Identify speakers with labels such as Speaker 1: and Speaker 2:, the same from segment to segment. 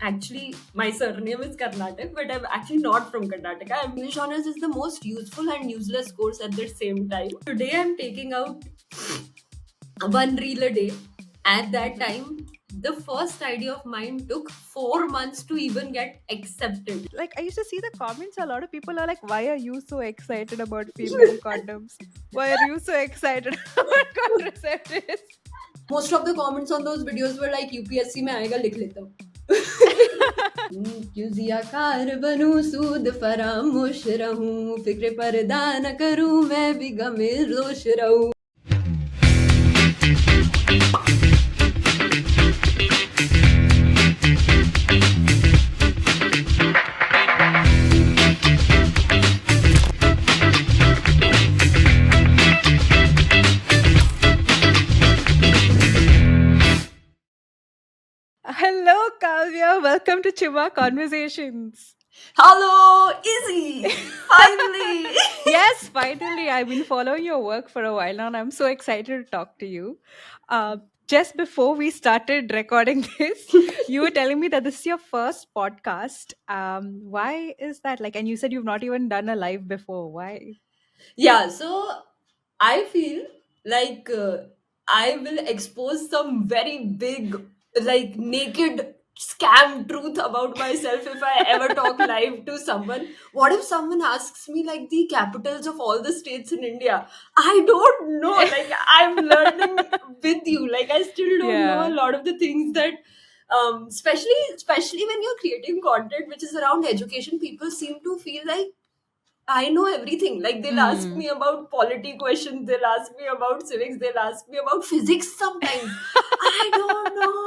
Speaker 1: actually, my surname is Karnataka, but I'm actually not from Karnataka. English honors is the most useful and useless course at the same time. Today I'm taking out one reel a day. At that time, the first idea of mine took 4 months to even get accepted.
Speaker 2: Like, I used to see the comments. A lot of people are like, "Why are you so excited about female condoms? Why are you so excited about contraceptives?"
Speaker 1: Most of the comments on those videos were like UPSC में आएगा लिख लेता हूँ. क्यों ज़ियाकार बनूं सूद फरामोश रहूं फिक्र पर्दा न करूं मैं भी गमे रोश रहूं.
Speaker 2: Hello, Kavya. Welcome to Chumma Conversations.
Speaker 1: Hello, Izzy! Finally!
Speaker 2: Yes, finally. I've been following your work for a while now, and I'm so excited to talk to you. Just before we started recording this, you were telling me that this is your first podcast. Why is that? Like, and you said you've not even done a live before. Why?
Speaker 1: Yeah, so I feel like I will expose some very big, like naked scam truth about myself if I ever talk live to someone. What if someone asks me like the capitals of all the states in India? I don't know. Like I'm learning with you. Like I still don't know a
Speaker 2: Yeah.
Speaker 1: lot of the things that especially when you're creating content which is around education, people seem to feel like I know everything. Like they'll ask
Speaker 2: Mm.
Speaker 1: me about polity questions, they'll ask me about civics, they'll ask me about physics sometimes. I don't know.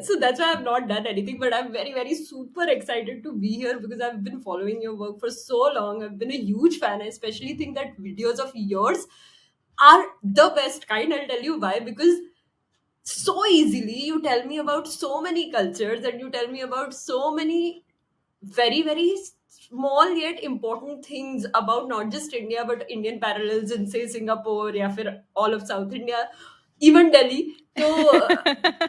Speaker 1: So that's why I've not done anything, but I'm very, very super excited to be here because I've been following your work for so long. I've been a huge fan. I especially think that videos of yours are the best kind. I'll tell you why. Because so easily you tell me about so many cultures and you tell me about so many very very small yet important things about not just India but Indian parallels in say Singapore या फिर all of South India, even Delhi. तो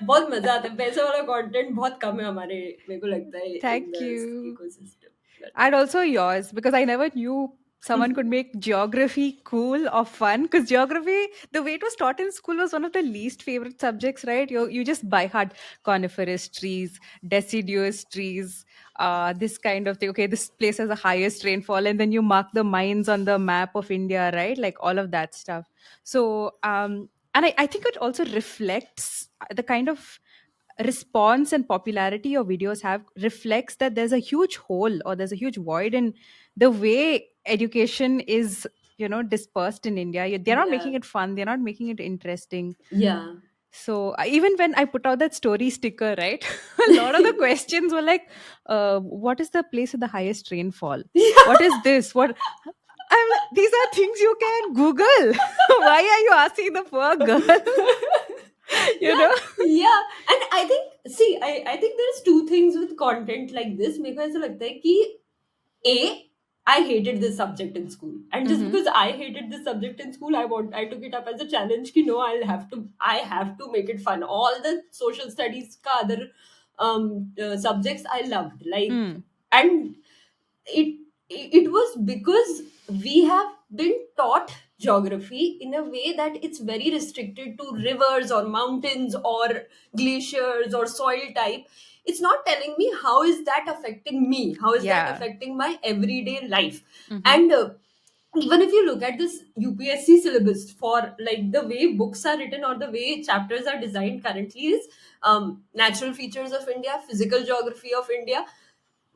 Speaker 1: बहुत मजा आता है. वैसे वाला content बहुत कम है हमारे, मेरे को लगता है, in
Speaker 2: Thank
Speaker 1: the
Speaker 2: you.
Speaker 1: ecosystem.
Speaker 2: And also yours, because I never knew someone could make geography cool or fun. Because geography, the way it was taught in school, was one of the least favorite subjects, right? You just by heart coniferous trees, deciduous trees, this kind of thing. Okay, this place has the highest rainfall, and then you mark the mines on the map of India, right? Like all of that stuff. So, and I think it also reflects the kind of response and popularity your videos have reflects that there's a huge hole or there's a huge void in the way education is dispersed in India. They're not
Speaker 1: Yeah,
Speaker 2: making it fun, they're not making it interesting.
Speaker 1: yeah.
Speaker 2: So even when I put out that story sticker, right, a lot of the questions were like, what is the place with the highest rainfall? What is this? What? I'm like, these are things you can Google. Why are you asking the poor girl? you
Speaker 1: Yeah,
Speaker 2: know?
Speaker 1: yeah. And I think, see, I think there's two things with content like this. मेरे को ऐसा लगता है कि A, I hated this subject in school. And just
Speaker 2: Mm-hmm.
Speaker 1: because I hated this subject in school, I took it up as a challenge ki no, I have to make it fun. All the social studies ka other subjects I loved. Like,
Speaker 2: Mm.
Speaker 1: and it it was because we have been taught geography in a way that it's very restricted to rivers or mountains or glaciers or soil type. It's not telling me how is that affecting me, how is that
Speaker 2: Yeah.
Speaker 1: affecting my everyday life.
Speaker 2: Mm-hmm.
Speaker 1: And even if you look at this UPSC syllabus, for like the way books are written or the way chapters are designed currently is natural features of India, physical geography of India.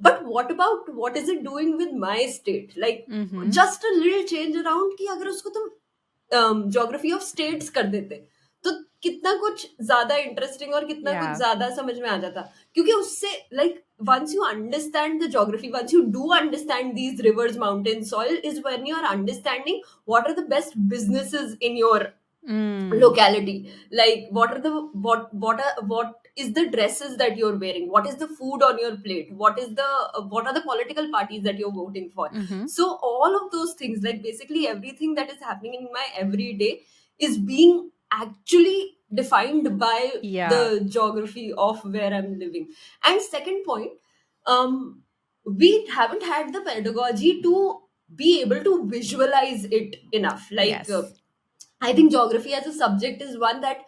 Speaker 1: But what about what is it doing with my state? Like
Speaker 2: Mm-hmm.
Speaker 1: just a little change around कि अगर उसको तुम geography of states कर देते तो कितना कुछ ज्यादा इंटरेस्टिंग और कितना कुछ
Speaker 2: Yeah.
Speaker 1: ज्यादा समझ में आ जाता. क्योंकि उससे like once you understand the geography, once you do understand these rivers, mountains, soil, is when you are understanding what are the best businesses in your
Speaker 2: Mm.
Speaker 1: locality. Like what is the dresses that you're wearing, what is the food on your plate, what are the political parties that you're voting for.
Speaker 2: Mm-hmm.
Speaker 1: So all of those things, like basically everything that is happening in my everyday is being actually defined by
Speaker 2: Yeah.
Speaker 1: the geography of where I'm living. And second point, um, we haven't had the pedagogy to be able to visualize it enough.
Speaker 2: Yes.
Speaker 1: I think geography as a subject is one that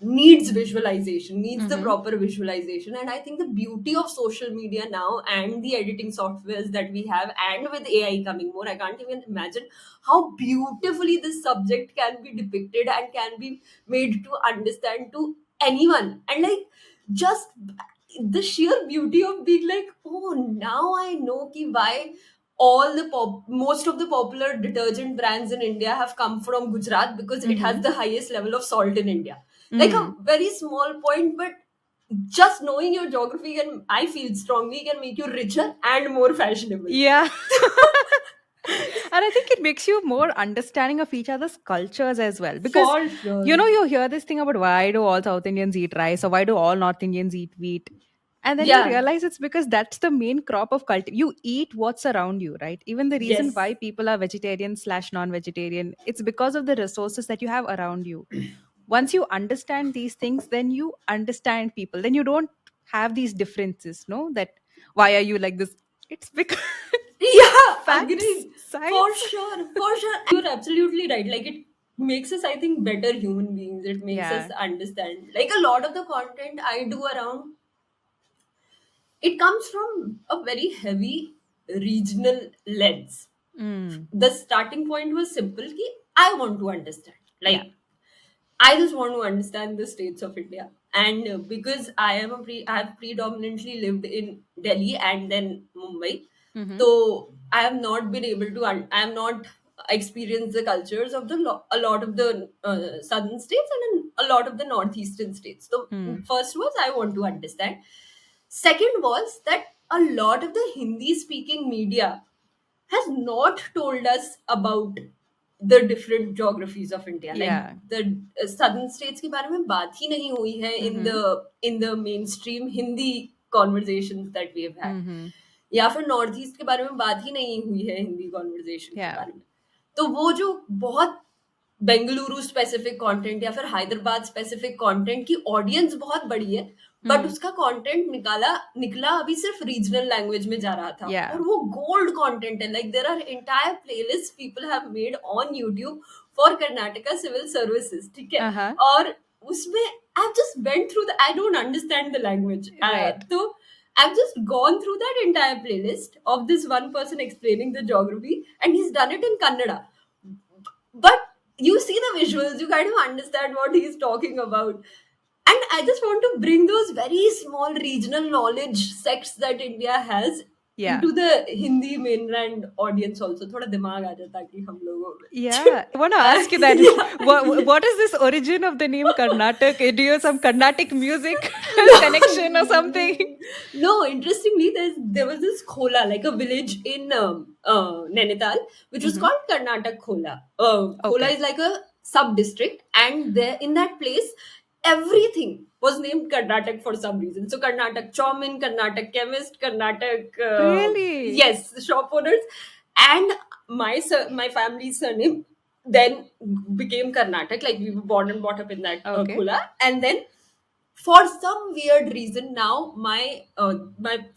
Speaker 1: needs visualization, needs the
Speaker 2: Mm-hmm.
Speaker 1: proper visualization. And I think the beauty of social media now and the editing softwares that we have, and with AI coming more, I can't even imagine how beautifully this subject can be depicted and can be made to understand to anyone. And like, just the sheer beauty of being like, oh, now I know ki why most of the popular detergent brands in India have come from Gujarat, because it has
Speaker 2: Mm-hmm.
Speaker 1: the highest level of salt in India. Like a
Speaker 2: Mm.
Speaker 1: very small point, but just knowing your geography, can, I feel strongly, can make you richer and more fashionable.
Speaker 2: Yeah. And I think it makes you more understanding of each other's cultures as well. Because,
Speaker 1: For sure.
Speaker 2: you hear this thing about why do all South Indians eat rice or why do all North Indians eat wheat? And then you
Speaker 1: Yeah.
Speaker 2: realize it's because that's the main crop of culture. You eat what's around you, right? Even the reason
Speaker 1: Yes.
Speaker 2: why people are vegetarian slash non-vegetarian, it's because of the resources that you have around you. Once you understand these things, then you understand people. Then you don't have these differences, no? That why are you like this? It's because
Speaker 1: Yeah,
Speaker 2: facts,
Speaker 1: agreed. For
Speaker 2: science.
Speaker 1: sure, for sure. And you're absolutely right. Like, it makes us, I think, better human beings. It makes us
Speaker 2: Yeah.
Speaker 1: understand. Like, a lot of the content I do around, it comes from a very heavy regional lens.
Speaker 2: Mm.
Speaker 1: The starting point was simple ki I want to understand.
Speaker 2: Yeah.
Speaker 1: Like, I just want to understand the states of India. And because I've predominantly lived in Delhi and then Mumbai,
Speaker 2: Mm-hmm.
Speaker 1: so I have not been able to. I have not experienced the cultures of a lot of the southern states and in a lot of the northeastern states. So
Speaker 2: Mm.
Speaker 1: first was I want to understand. Second was that a lot of the Hindi speaking media has not told us about the different geographies of India. Like,
Speaker 2: Yeah.
Speaker 1: the southern states के बारे में बात ही नहीं हुई है
Speaker 2: Mm-hmm.
Speaker 1: in the mainstream Hindi conversations that we have had.
Speaker 2: Mm-hmm.
Speaker 1: या फिर north east के बारे में बात ही नहीं हुई है हिंदी कॉन्वर्जेशन के
Speaker 2: Yeah.
Speaker 1: बारे में. तो वो जो बहुत बेंगलुरु स्पेसिफिक कंटेंट या फिर हैदराबाद स्पेसिफिक कंटेंट की ऑडियंस बहुत बड़ी है, बट
Speaker 2: Mm.
Speaker 1: उसका कंटेंट निकला अभी सिर्फ रीजनल लैंग्वेज में जा रहा था,
Speaker 2: Yeah.
Speaker 1: और वो गोल्ड कंटेंट है. Like, there are entire playlist people have made on YouTube for Karnataka civil services, ठीक है.
Speaker 2: Uh-huh.
Speaker 1: और उसमें I just went through the, I don't understand the language,
Speaker 2: Right.
Speaker 1: तो I've just gone through that entire playlist of this one person explaining the geography, and he's done it in Kannada. But you see the visuals, you kind of understand what he's talking about. And I just want to bring those very small regional knowledge sects that India has
Speaker 2: Yeah.
Speaker 1: into the Hindi mainland audience also. थोड़ा दिमाग आ जाता कि हम लोगों में.
Speaker 2: Yeah. I want to ask you that. What is this origin of the name Karnataka? Do you have some Carnatic music connection or something?
Speaker 1: No, interestingly, there was this Khola, like a village in Nainital, which was
Speaker 2: Mm-hmm.
Speaker 1: called Karnataka Khola. Khola
Speaker 2: Okay.
Speaker 1: is like a sub district, and there in that place, everything was named Karnataka for some reason. So Karnataka Chowmin, Karnataka Chemist, Karnataka,
Speaker 2: Really?
Speaker 1: yes, shop owners, and my family's surname then became Karnataka. Like, we were born and brought up in that
Speaker 2: Okay.
Speaker 1: Khola, and then for some weird reason now my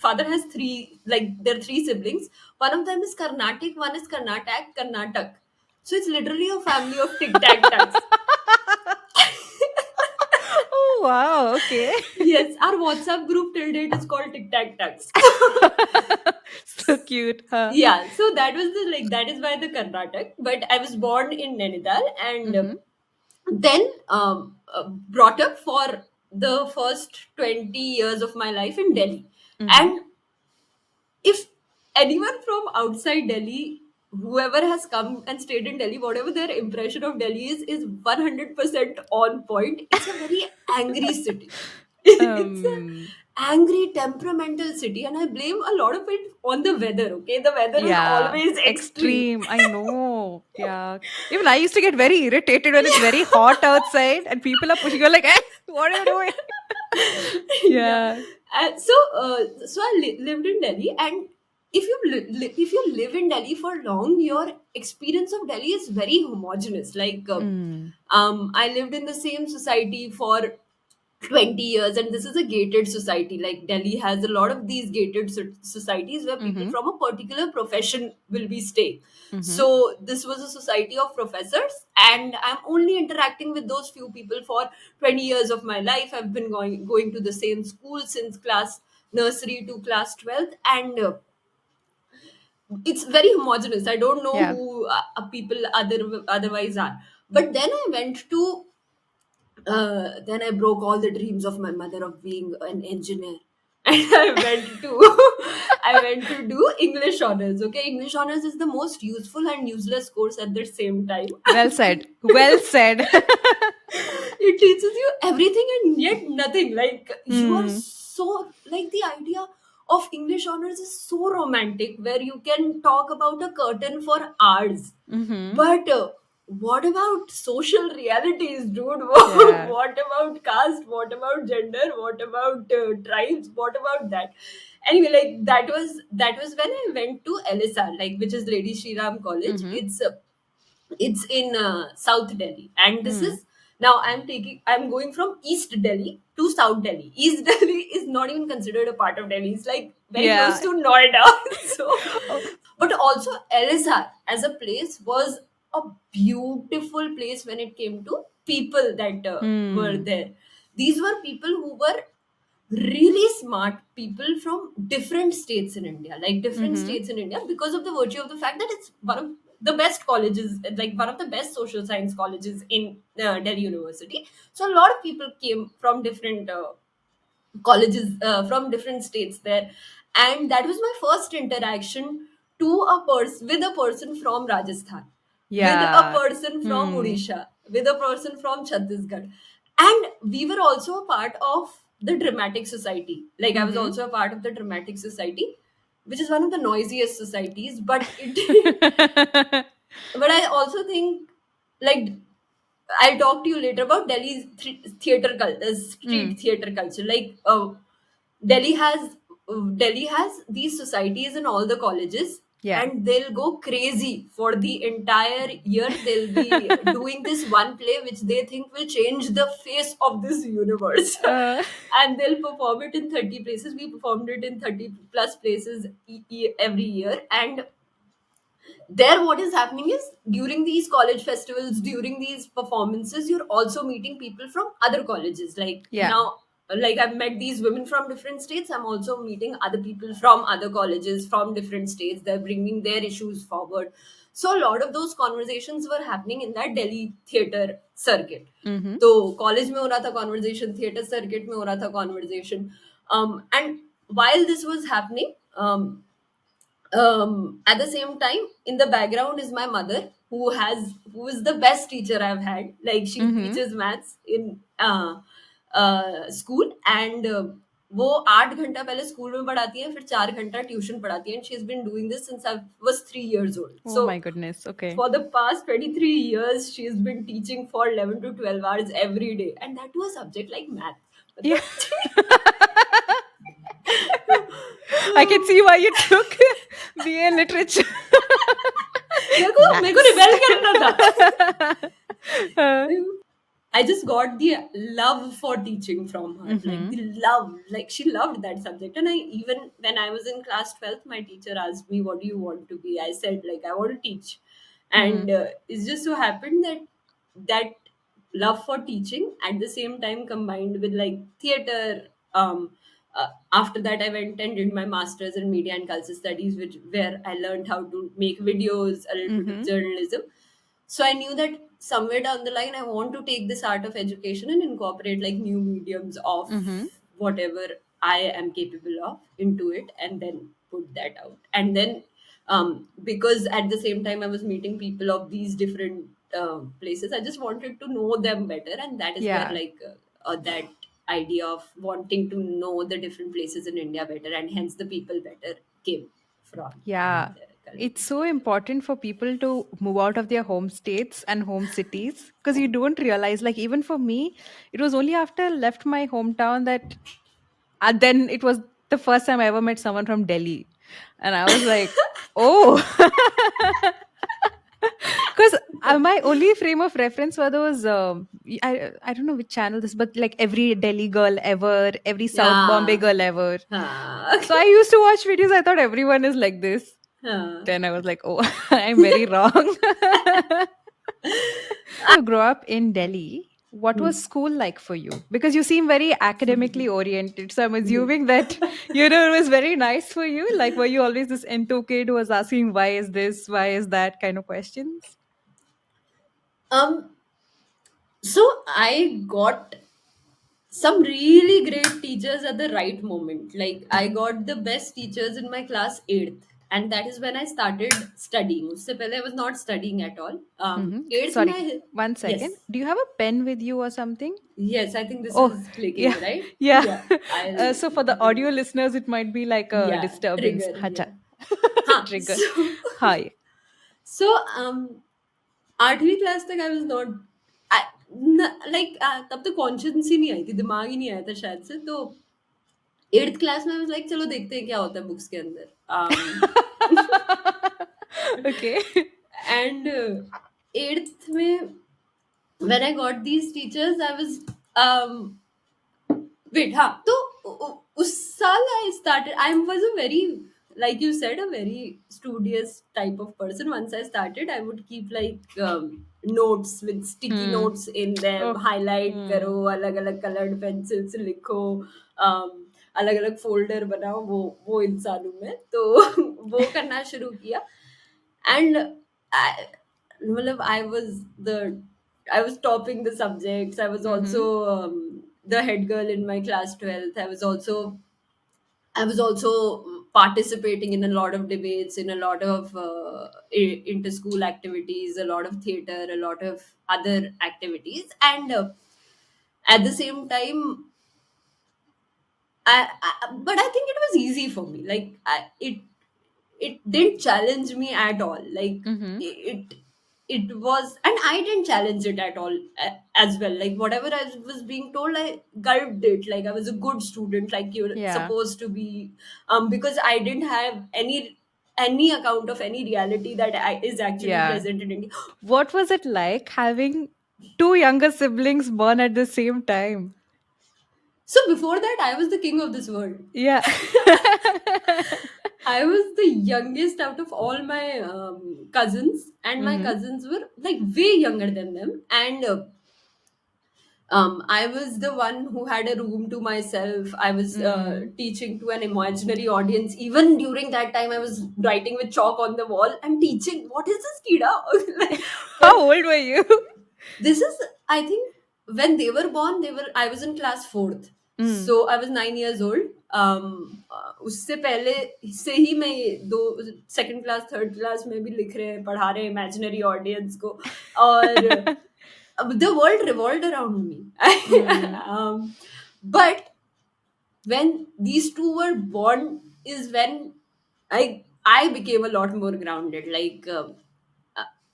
Speaker 1: father has three, like, there are three siblings. One of them is Carnatic, one is Karnatak, so it's literally a family of tic tac tucks.
Speaker 2: Oh, wow. Okay.
Speaker 1: Yes, our WhatsApp group till date is called tic tac tucks.
Speaker 2: So cute. Huh?
Speaker 1: Yeah, so that was the, like, that is why the Karnataka, but I was born in Nainital, and
Speaker 2: Mm-hmm.
Speaker 1: then brought up for the first 20 years of my life in Delhi.
Speaker 2: Mm-hmm.
Speaker 1: And if anyone from outside Delhi, whoever has come and stayed in Delhi, whatever their impression of Delhi is 100% on point. It's a very angry city. It's a
Speaker 2: Um.
Speaker 1: angry, temperamental city, and I blame a lot of it on the weather. Okay, the weather is
Speaker 2: Yeah.
Speaker 1: always extreme.
Speaker 2: Extreme. I know. Yeah. Even I used to get very irritated when it's very hot outside and people are pushing. You're like, eh, what are you doing?
Speaker 1: Yeah.
Speaker 2: Yeah.
Speaker 1: So I lived in Delhi, and if you live in Delhi for long, your experience of Delhi is very homogenous. Like,
Speaker 2: Mm.
Speaker 1: I lived in the same society for 20 years, and this is a gated society. Like, Delhi has a lot of these gated societies where people
Speaker 2: Mhm.
Speaker 1: from a particular profession will be staying.
Speaker 2: Mhm.
Speaker 1: So this was a society of professors, and I'm only interacting with those few people for 20 years of my life. I've been going to the same school since class nursery to class 12th, and it's very homogenous. I don't know
Speaker 2: Yeah.
Speaker 1: who people otherwise are. But then I broke all the dreams of my mother of being an engineer. And I went to do English honors. Okay, English honors is the most useful and useless course at the same time.
Speaker 2: Well said. Well said.
Speaker 1: It teaches you everything and yet nothing. Like, you are
Speaker 2: Hmm.
Speaker 1: so, like, the idea of English honors is so romantic, where you can talk about a curtain for hours.
Speaker 2: Mhm.
Speaker 1: But what about social realities, dude?
Speaker 2: Yeah.
Speaker 1: What about caste? What about gender? What about tribes? What about that? Anyway, like, that was when I went to LSR, like, which is Lady Shri Ram College.
Speaker 2: Mhm.
Speaker 1: It's in South Delhi, and this
Speaker 2: Hmm.
Speaker 1: is, now I'm going from East Delhi to South Delhi. East Delhi is not even considered a part of Delhi. It's like very close
Speaker 2: Yeah.
Speaker 1: to Noida. So,
Speaker 2: Oh.
Speaker 1: but also LSR as a place was a beautiful place when it came to people that were
Speaker 2: Hmm.
Speaker 1: there. These were people who were really smart people from different states in India, like different
Speaker 2: Mhm.
Speaker 1: states in India, because of the virtue of the fact that it's one of the best colleges, like one of the best social science colleges in Delhi University. So a lot of people came from different colleges, from different states there, and that was my first interaction to a person with a person from Rajasthan, with a
Speaker 2: Yeah.
Speaker 1: person from
Speaker 2: Hmm.
Speaker 1: Odisha, with a person from Chhattisgarh, and we were also a part of the dramatic society. Like, I was
Speaker 2: Mhm.
Speaker 1: also a part of the dramatic society, which is one of the noisiest societies, but it but I also think, like, I'll talk to you later about Delhi's theater culture,
Speaker 2: Mm.
Speaker 1: street theater culture. Like, Delhi has Delhi has these societies in all the colleges,
Speaker 2: Yeah.
Speaker 1: and they'll go crazy for the entire year. They'll be doing this one play which they think will change the face of this universe,
Speaker 2: uh,
Speaker 1: and they'll perform it in 30 places. We performed it in 30 plus places every year, and there what is happening is, during these college festivals, during these performances, you're also meeting people from other colleges. Like,
Speaker 2: yeah.
Speaker 1: now, like, I've met these women from different states, I'm also meeting other people from other colleges from different states. They're bringing their issues forward. So a lot of those conversations were happening in that Delhi theater circuit.
Speaker 2: Mhm.
Speaker 1: तो college में हो रहा था conversation, theatre circuit में हो रहा था conversation, and while this was happening, at the same time, in the background is my mother, who is the best teacher I've had. Like, she
Speaker 2: Mhm.
Speaker 1: teaches maths in school, and वो 8 घंटा पहले school में पढ़ाती है, फिर 4 घंटा tuition पढ़ाती है, and she's been doing this since I was 3 years old.
Speaker 2: Oh
Speaker 1: So
Speaker 2: my goodness. Okay.
Speaker 1: for the past 23 years, she's been teaching for 11 to 12 hours every day, and that was a subject like math.
Speaker 2: Yeah.
Speaker 1: मतलब
Speaker 2: I can see why you took BA literature.
Speaker 1: मेरे को
Speaker 2: Maths.
Speaker 1: Rebel करना था.
Speaker 2: uh,
Speaker 1: I just got the love for teaching from her. Like,
Speaker 2: mhm.
Speaker 1: the love, like, she loved that subject. And I, even when I was in class 12th, my teacher asked me, "What do you want to be?" I said, like, I want to teach.
Speaker 2: Mm.
Speaker 1: And it's just so happened that that love for teaching at the same time combined with, like, theater. After that, I went and did my master's in media and culture studies, where I learned how to make videos, a little bit of
Speaker 2: Mhm.
Speaker 1: journalism. So I knew that somewhere down the line, I want to take this art of education and incorporate, like, new mediums of
Speaker 2: Mhm.
Speaker 1: whatever I am capable of into it, and then put that out. And then, because at the same time I was meeting people of these different places, I just wanted to know them better, and that is where,
Speaker 2: Yeah.
Speaker 1: like, that idea of wanting to know the different places in India better, and hence the people better, came from
Speaker 2: Yeah.
Speaker 1: there.
Speaker 2: It's so important for people to move out of their home states and home cities because you don't realize, like, even for me, it was only after I left my hometown that then it was the first time I ever met someone from Delhi. And I was like, oh. Because my only frame of reference were those, I don't know which channel this, but like every Delhi girl ever, every South Bombay
Speaker 1: Yeah.
Speaker 2: girl ever. So
Speaker 1: Okay.
Speaker 2: I used to watch videos. I thought everyone is like this.
Speaker 1: Huh.
Speaker 2: Then I was like, oh, I'm very wrong. You grow up in Delhi. What was school like for you? Because you seem very academically oriented. So I'm assuming that, it was very nice for you. Like, were you always this into kid who was asking, why is this? Why is that kind of questions?
Speaker 1: um, so I got some really great teachers at the right moment. Like I got the best teachers in my class 8th, and that is when I started studying. Usse pehle I was not studying at all. 8th
Speaker 2: Sorry,
Speaker 1: my,
Speaker 2: one
Speaker 1: yes,
Speaker 2: second. Do you have a pen with you or something?
Speaker 1: yes, I think this
Speaker 2: Oh,
Speaker 1: is
Speaker 2: yeah,
Speaker 1: clicking, right?
Speaker 2: yeah.
Speaker 1: Yeah, I'll
Speaker 2: So for the
Speaker 1: do.
Speaker 2: audio listeners, it might be like a
Speaker 1: Yeah,
Speaker 2: disturbance.
Speaker 1: trigger.
Speaker 2: Hacha.
Speaker 1: Yeah. Huh.
Speaker 2: Trigger.
Speaker 1: So,
Speaker 2: Hi.
Speaker 1: so 8वीं class तक I was not, like तब तो conscious ही नहीं आई थी, दिमाग ही नहीं आया था शायद से, तो 8th क्लास में आई वाज लाइक चलो देखते हैं क्या होता है बुक्स के अंदर.
Speaker 2: Okay.
Speaker 1: एंड 8th में when I got these teachers I was um wait, हाँ, तो उस साल I started, I was a very, like you said, a very studious type of person. Once I started, I would keep like notes with sticky
Speaker 2: Hmm.
Speaker 1: notes in them,
Speaker 2: Oh.
Speaker 1: highlight करो,
Speaker 2: Hmm.
Speaker 1: अलग अलग colored pencils लिखो, अलग अलग folder बनाओ, वो इंसान हूँ मैं, तो वो करना शुरू किया. And I, मतलब I was topping the subjects. I was also
Speaker 2: Mm-hmm.
Speaker 1: the head girl in my class 12th. I was also participating in a lot of debates, in a lot of inter school activities, a lot of theater, a lot of other activities, and at the same time, but I think it was easy for me. Like it didn't challenge me at all. Like
Speaker 2: Mm-hmm.
Speaker 1: it was, and I didn't challenge it at all as well. Like whatever I was being told, I gulped it. Like I was a good student, like you're
Speaker 2: Yeah.
Speaker 1: supposed to be, because I didn't have any account of any reality that is actually
Speaker 2: Yeah.
Speaker 1: present in India.
Speaker 2: What was it like having two younger siblings born at the same time?
Speaker 1: So before that, I was the king of this world.
Speaker 2: Yeah.
Speaker 1: I was the youngest out of all my cousins, and my
Speaker 2: Mm-hmm.
Speaker 1: cousins were like way younger than them. And I was the one who had a room to myself. I was
Speaker 2: Mm.
Speaker 1: teaching to an imaginary audience. Even during that time, I was writing with chalk on the wall and teaching. What is this, Kida? Like,
Speaker 2: How
Speaker 1: for
Speaker 2: old were you?
Speaker 1: this is, I think, when they were born, I was in class 4th,
Speaker 2: Mm.
Speaker 1: so I was 9 years old. उससे पहले से ही मैं ये दो second class third class में भी लिख रहे हैं, पढ़ा रहे हैं इमेजिनरी ऑडियंस को, और the world revolved around me.
Speaker 2: Mm.
Speaker 1: But when these two were born is when I became a lot more grounded. Like uh,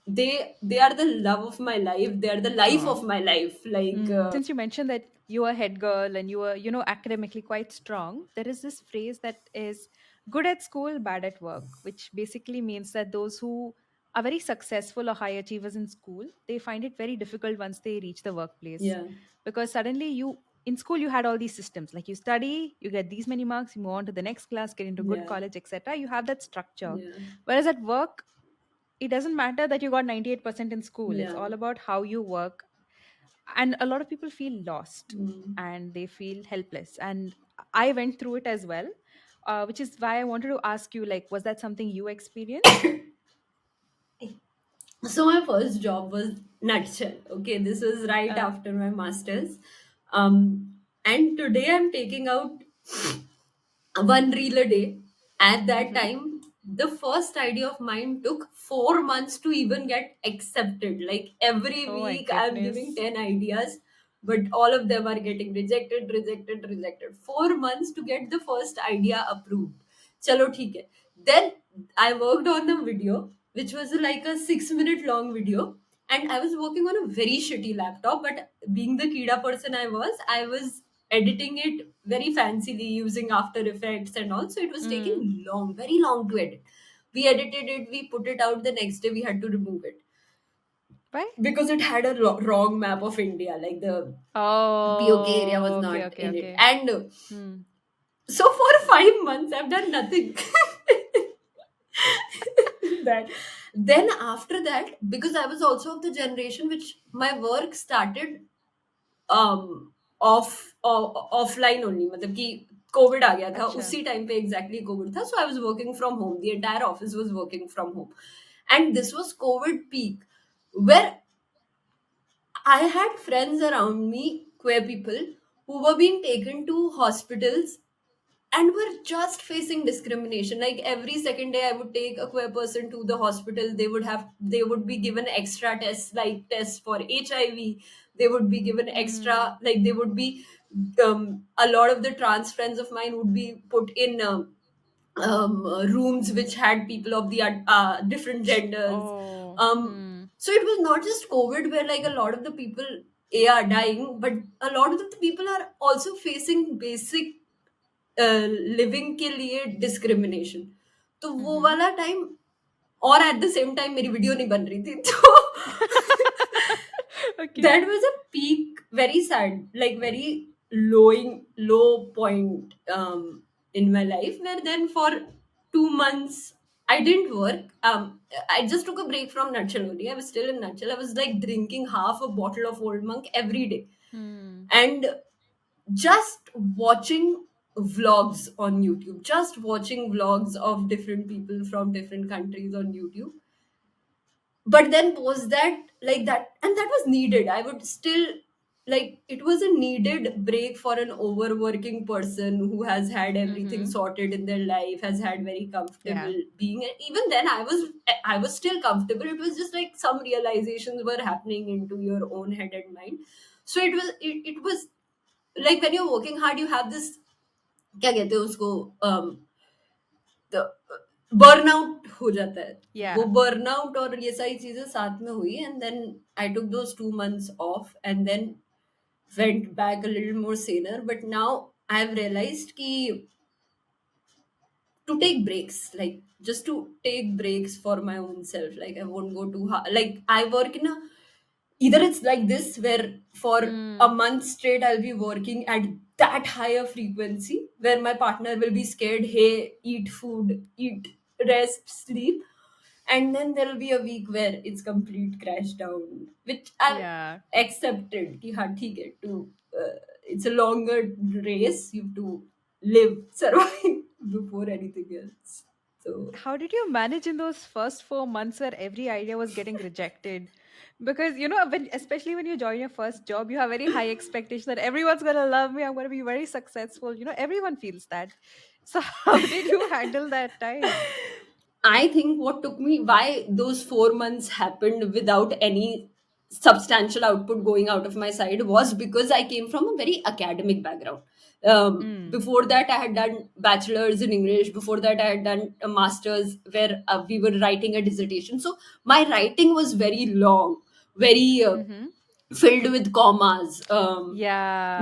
Speaker 1: they are the love of my life. They are the life
Speaker 2: Aw.
Speaker 1: of my life. Like
Speaker 2: Since you mentioned that you were head girl and you were, academically quite strong, there is this phrase that is good at school, bad at work, which basically means that those who are very successful or high achievers in school, they find it very difficult once they reach the workplace.
Speaker 1: yeah,
Speaker 2: Because suddenly in school, you had all these systems like you study, you get these many marks, you move on to the next class, get into good
Speaker 1: yeah,
Speaker 2: college, etc. You have that structure.
Speaker 1: yeah,
Speaker 2: Whereas at work, it doesn't matter that you got 98% in school. It's
Speaker 1: yeah.
Speaker 2: all about how you work, and a lot of people feel lost
Speaker 1: Mm.
Speaker 2: and they feel helpless, and I went through it as well, which is why I wanted to ask you, like, was that something you experienced?
Speaker 1: So my first job was nutshell. Okay, this was right
Speaker 2: uh,
Speaker 1: after my masters, and today I'm taking out one reel a day. At that
Speaker 2: mhm.
Speaker 1: time, the first idea of mine took 4 months to even get accepted. Like every
Speaker 2: Oh my
Speaker 1: week, I'm giving
Speaker 2: goodness.
Speaker 1: 10 ideas, but all of them are getting rejected, rejected, rejected. 4 months to get the first idea approved. Chalo, theek hai. Then I worked on the video, which was like a 6 minute long video. And I was working on a very shitty laptop, but being the Kida person I was editing it very fancily using After Effects and all. So it was
Speaker 2: Mm.
Speaker 1: taking long, very long to edit. We edited it, we put it out, the next day we had to remove it
Speaker 2: Why?
Speaker 1: because it had a wrong map of India, like the POK area was
Speaker 2: Oh, okay,
Speaker 1: not
Speaker 2: okay,
Speaker 1: in it.
Speaker 2: okay.
Speaker 1: And
Speaker 2: Hmm.
Speaker 1: so for 5 months, I've done nothing. That then after that, because I was also of the generation which my work started offline only, मतलब कि Covid आ गया था
Speaker 2: Acha.
Speaker 1: उसी time पे exactly covid था, so I was working from home, the entire office was working from home, and this was covid peak where I had friends around me, queer people, who were being taken to hospitals and were just facing discrimination. Like every second day I would take a queer person to the hospital, they would be given extra tests, like tests for HIV. They would be given
Speaker 2: Hmm.
Speaker 1: extra, like they would be a lot of the trans friends of mine would be put in rooms which had people of the different genders.
Speaker 2: Oh.
Speaker 1: Um,
Speaker 2: Hmm.
Speaker 1: so it was not just COVID where like a lot of the people are dying, but a lot of the people are also facing basic living के लिए discrimination. तो वो
Speaker 2: Mm-hmm.
Speaker 1: वाला time, और at the same time मेरी video नहीं बन रही थी, तो
Speaker 2: Okay.
Speaker 1: that was a peak, very sad, like very low point in my life, where then for 2 months I didn't work. I just took a break from Nutshell only. I was still in Nutshell. I was like drinking half a bottle of Old Monk every day.
Speaker 2: Hmm.
Speaker 1: And just watching vlogs on YouTube, just watching vlogs of different people from different countries on YouTube. But then post that, like that, and that was needed. I would still, like, it was a needed break for an overworking person who has had everything
Speaker 2: Mm-hmm.
Speaker 1: sorted in their life, has had very
Speaker 2: Yeah.
Speaker 1: comfortable being. And even then I was still comfortable. It was just like some realizations were happening into your own head and mind. So it was like when you're working hard, you have this, क्या कहते हैं उसको, burnout हो जाता है. वो
Speaker 2: Yeah.
Speaker 1: Burnout और ये सारी चीजें साथ में हुई, and then I took those 2 months off and then went back a little more saner. But now I've realized ki to take breaks, like just to take breaks for my own self. Like I won't go too hard. Like I work in a, either it's like this where for a
Speaker 2: Hmm.
Speaker 1: month straight I'll be working at that higher frequency where my partner will be scared, hey, eat food, eat, rest, sleep. And then there'll be a week where it's complete crash down, which I've
Speaker 2: Yeah.
Speaker 1: accepted. Ki, हाँ, ठीक है, to it's a longer race. You have to live, survive before anything else. So
Speaker 2: How did you manage in those first 4 months where every idea was getting rejected? Because when, especially when you join your first job, you have very high expectation that everyone's gonna love me. I'm gonna be very successful. Everyone feels that. So how did you handle that time?
Speaker 1: I think what took me, why those 4 months happened without any substantial output going out of my side, was because I came from a very academic background.
Speaker 2: Mm.
Speaker 1: Before that, I had done bachelor's in English. Before that, I had done a master's where we were writing a dissertation. So my writing was very long, very
Speaker 2: Mm-hmm.
Speaker 1: filled with commas.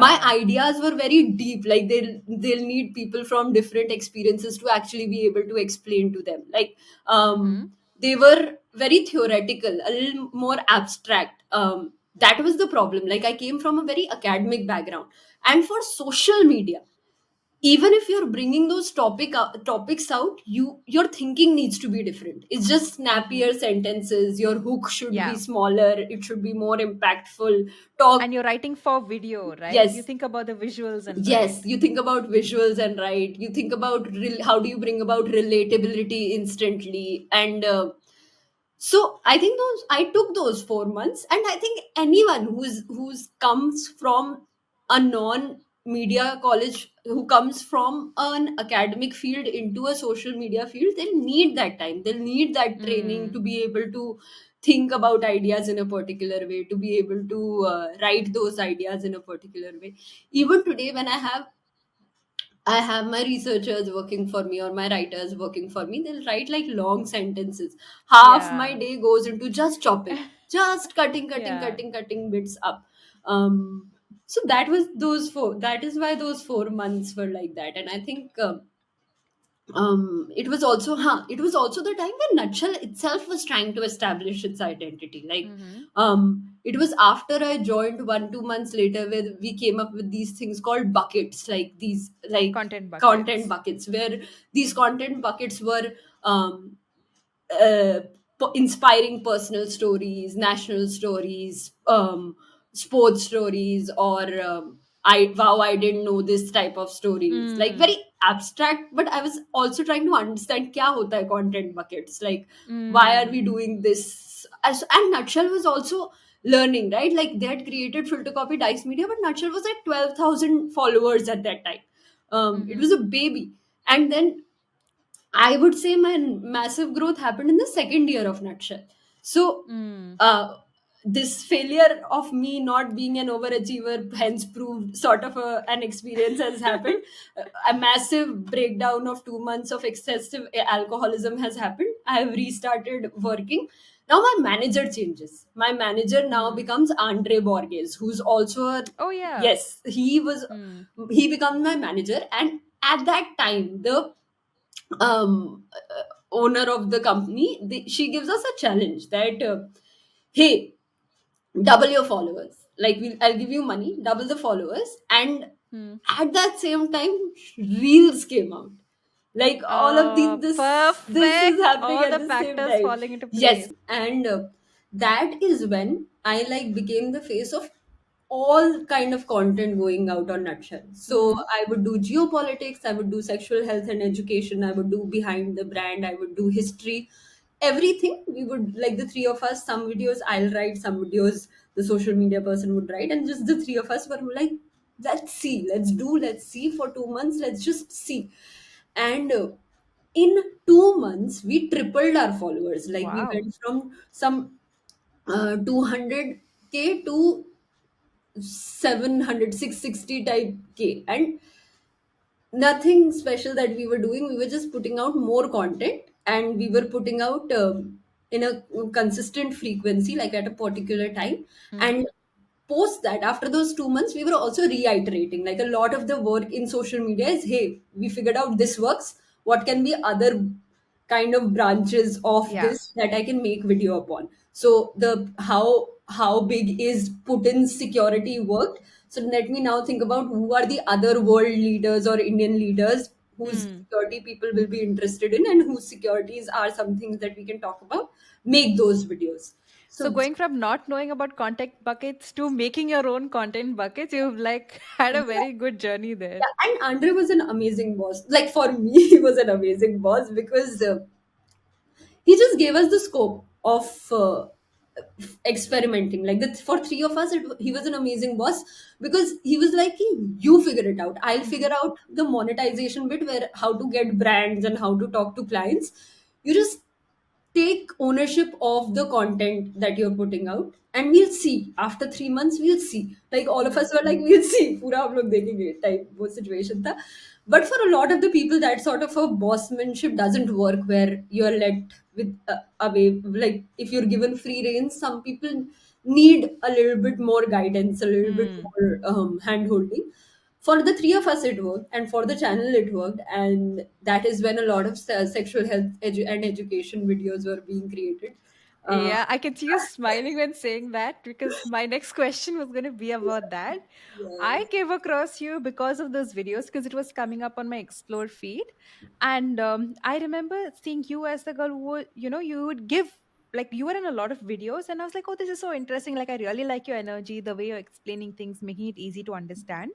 Speaker 1: My
Speaker 2: Yeah.
Speaker 1: ideas were very deep. Like they'll need people from different experiences to actually be able to explain to them. Like
Speaker 2: Mm-hmm.
Speaker 1: they were very theoretical, a little more abstract. That was the problem. Like I came from a very academic background, and for social media, even if you're bringing those topics out, your thinking needs to be different. It's just
Speaker 2: Mm-hmm.
Speaker 1: snappier sentences, your hook should be
Speaker 2: Yeah.
Speaker 1: smaller, it should be more impactful. Talk.
Speaker 2: And you're writing for video, right? You
Speaker 1: Yes,
Speaker 2: think about the visuals and
Speaker 1: yes,
Speaker 2: write.
Speaker 1: you think about visuals and write, you think about how do you bring about relatability instantly. And so I think those, I took those 4 months, and I think anyone who's comes from a non media college, who comes from an academic field into a social media field, they'll need that time. They'll need that training to
Speaker 2: Mm.
Speaker 1: be able to think about ideas in a particular way, to be able to write those ideas in a particular way. Even today, when I have my researchers working for me or my writers working for me, they'll write like long sentences. Half my
Speaker 2: Yeah.
Speaker 1: day goes into just chopping, just cutting, cutting,
Speaker 2: Yeah.
Speaker 1: cutting, cutting bits up. Um, So that was those four. That is why those 4 months were like that. And I think it was also it was also the time when Nutshell itself was trying to establish its identity. Like
Speaker 2: Mm-hmm.
Speaker 1: it was after I joined 1 2 months later where we came up with these things called buckets, like these like
Speaker 2: Content
Speaker 1: content
Speaker 2: buckets.
Speaker 1: buckets, where these content buckets were uh, inspiring personal stories, national stories, sports stories, or I wow, I didn't know this type of stories. Like
Speaker 2: Mm.
Speaker 1: very abstract, but I was also trying to understand kya hota hai content buckets. Like why are we
Speaker 2: Mm.
Speaker 1: doing this? And Nutshell was also learning, right? Like they had created Filter Copy Dice Media, but Nutshell was at 12,000 followers at that time. It
Speaker 2: Mm-hmm.
Speaker 1: was a baby, and then I would say my massive growth happened in the second year of Nutshell. So,
Speaker 2: Mm.
Speaker 1: uh, this failure of me not being an overachiever, hence proved sort of an experience has happened. A massive breakdown of 2 months of excessive alcoholism has happened. I have restarted working. Now my manager changes. My manager now
Speaker 2: Mm.
Speaker 1: becomes Andre Borges, who's also a,
Speaker 2: Oh yeah.
Speaker 1: yes, he was,
Speaker 2: Mm.
Speaker 1: he becomes my manager. And at that time, the owner of the company, she gives us a challenge that hey, double your followers, like I'll give you money, double the followers. And
Speaker 2: Mm.
Speaker 1: at that same time, reels came out, like all of these, this is
Speaker 2: Perfect.
Speaker 1: happening
Speaker 2: All
Speaker 1: at
Speaker 2: the
Speaker 1: the same
Speaker 2: factors
Speaker 1: time.
Speaker 2: falling into
Speaker 1: Yes,
Speaker 2: place.
Speaker 1: and that is when I like became the face of all kind of content going out on Nutshell. So
Speaker 2: Mm-hmm.
Speaker 1: I would do geopolitics, I would do sexual health and education, I would do behind the brand, I would do history, everything. We would, like the three of us, some videos I'll write, some videos the social media person would write, and just the three of us were like, let's see, let's see for 2 months, let's just see. And in 2 months we tripled our followers. Like we
Speaker 2: Wow.
Speaker 1: went from some 200K to 700 660 type K. And nothing special that we were doing, we were just putting out more content, and we were putting out in a consistent frequency, like at a particular time.
Speaker 2: Mm.
Speaker 1: And post that, after those 2 months, we were also reiterating, like a lot of the work in social media is, hey, we figured out this works, what can be other kind of branches of
Speaker 2: Yeah.
Speaker 1: this that I can make video upon. So the how big is Putin's security worked. So let me now think about who are the other world leaders or Indian leaders whose
Speaker 2: Mm.
Speaker 1: security people will be interested in, and whose securities are some things that we can talk about. Make those videos.
Speaker 2: So
Speaker 1: So
Speaker 2: going from not knowing about content buckets to making your own content buckets, you've like had a
Speaker 1: yeah,
Speaker 2: very good journey there.
Speaker 1: yeah, and Andre was an amazing boss. Like for me, he was an amazing boss because he just gave us the scope of experimenting. Like for three of us, he was an amazing boss because he was like, "Hey, you figure it out. I'll
Speaker 2: Mm-hmm.
Speaker 1: figure out the monetization bit, where how to get brands and how to talk to clients. You just take ownership of the content that you're putting out, and we'll see after 3 months, we'll see." Like all of us were like, we'll see, pura hum log dekhenge type wo situation tha. But for a lot of the people, that sort of a bossmanship doesn't work, where you're let with away. Like if you're given free reins, some people need a little bit more guidance, a little bit
Speaker 2: Mm.
Speaker 1: more hand holding. For the three of us it worked, and for the channel it worked. And that is when a lot of sexual health and education videos were being created. uh,
Speaker 2: Yeah, I can see you smiling when saying that because my next question was going to be about that. I
Speaker 1: yes.
Speaker 2: came across you because of those videos because it was coming up on my explore feed. And I remember seeing you as the girl who, you would give, like, you were in a lot of videos. And I was like, oh, this is so interesting. Like, I really like your energy, the way you're explaining things, making it easy to understand.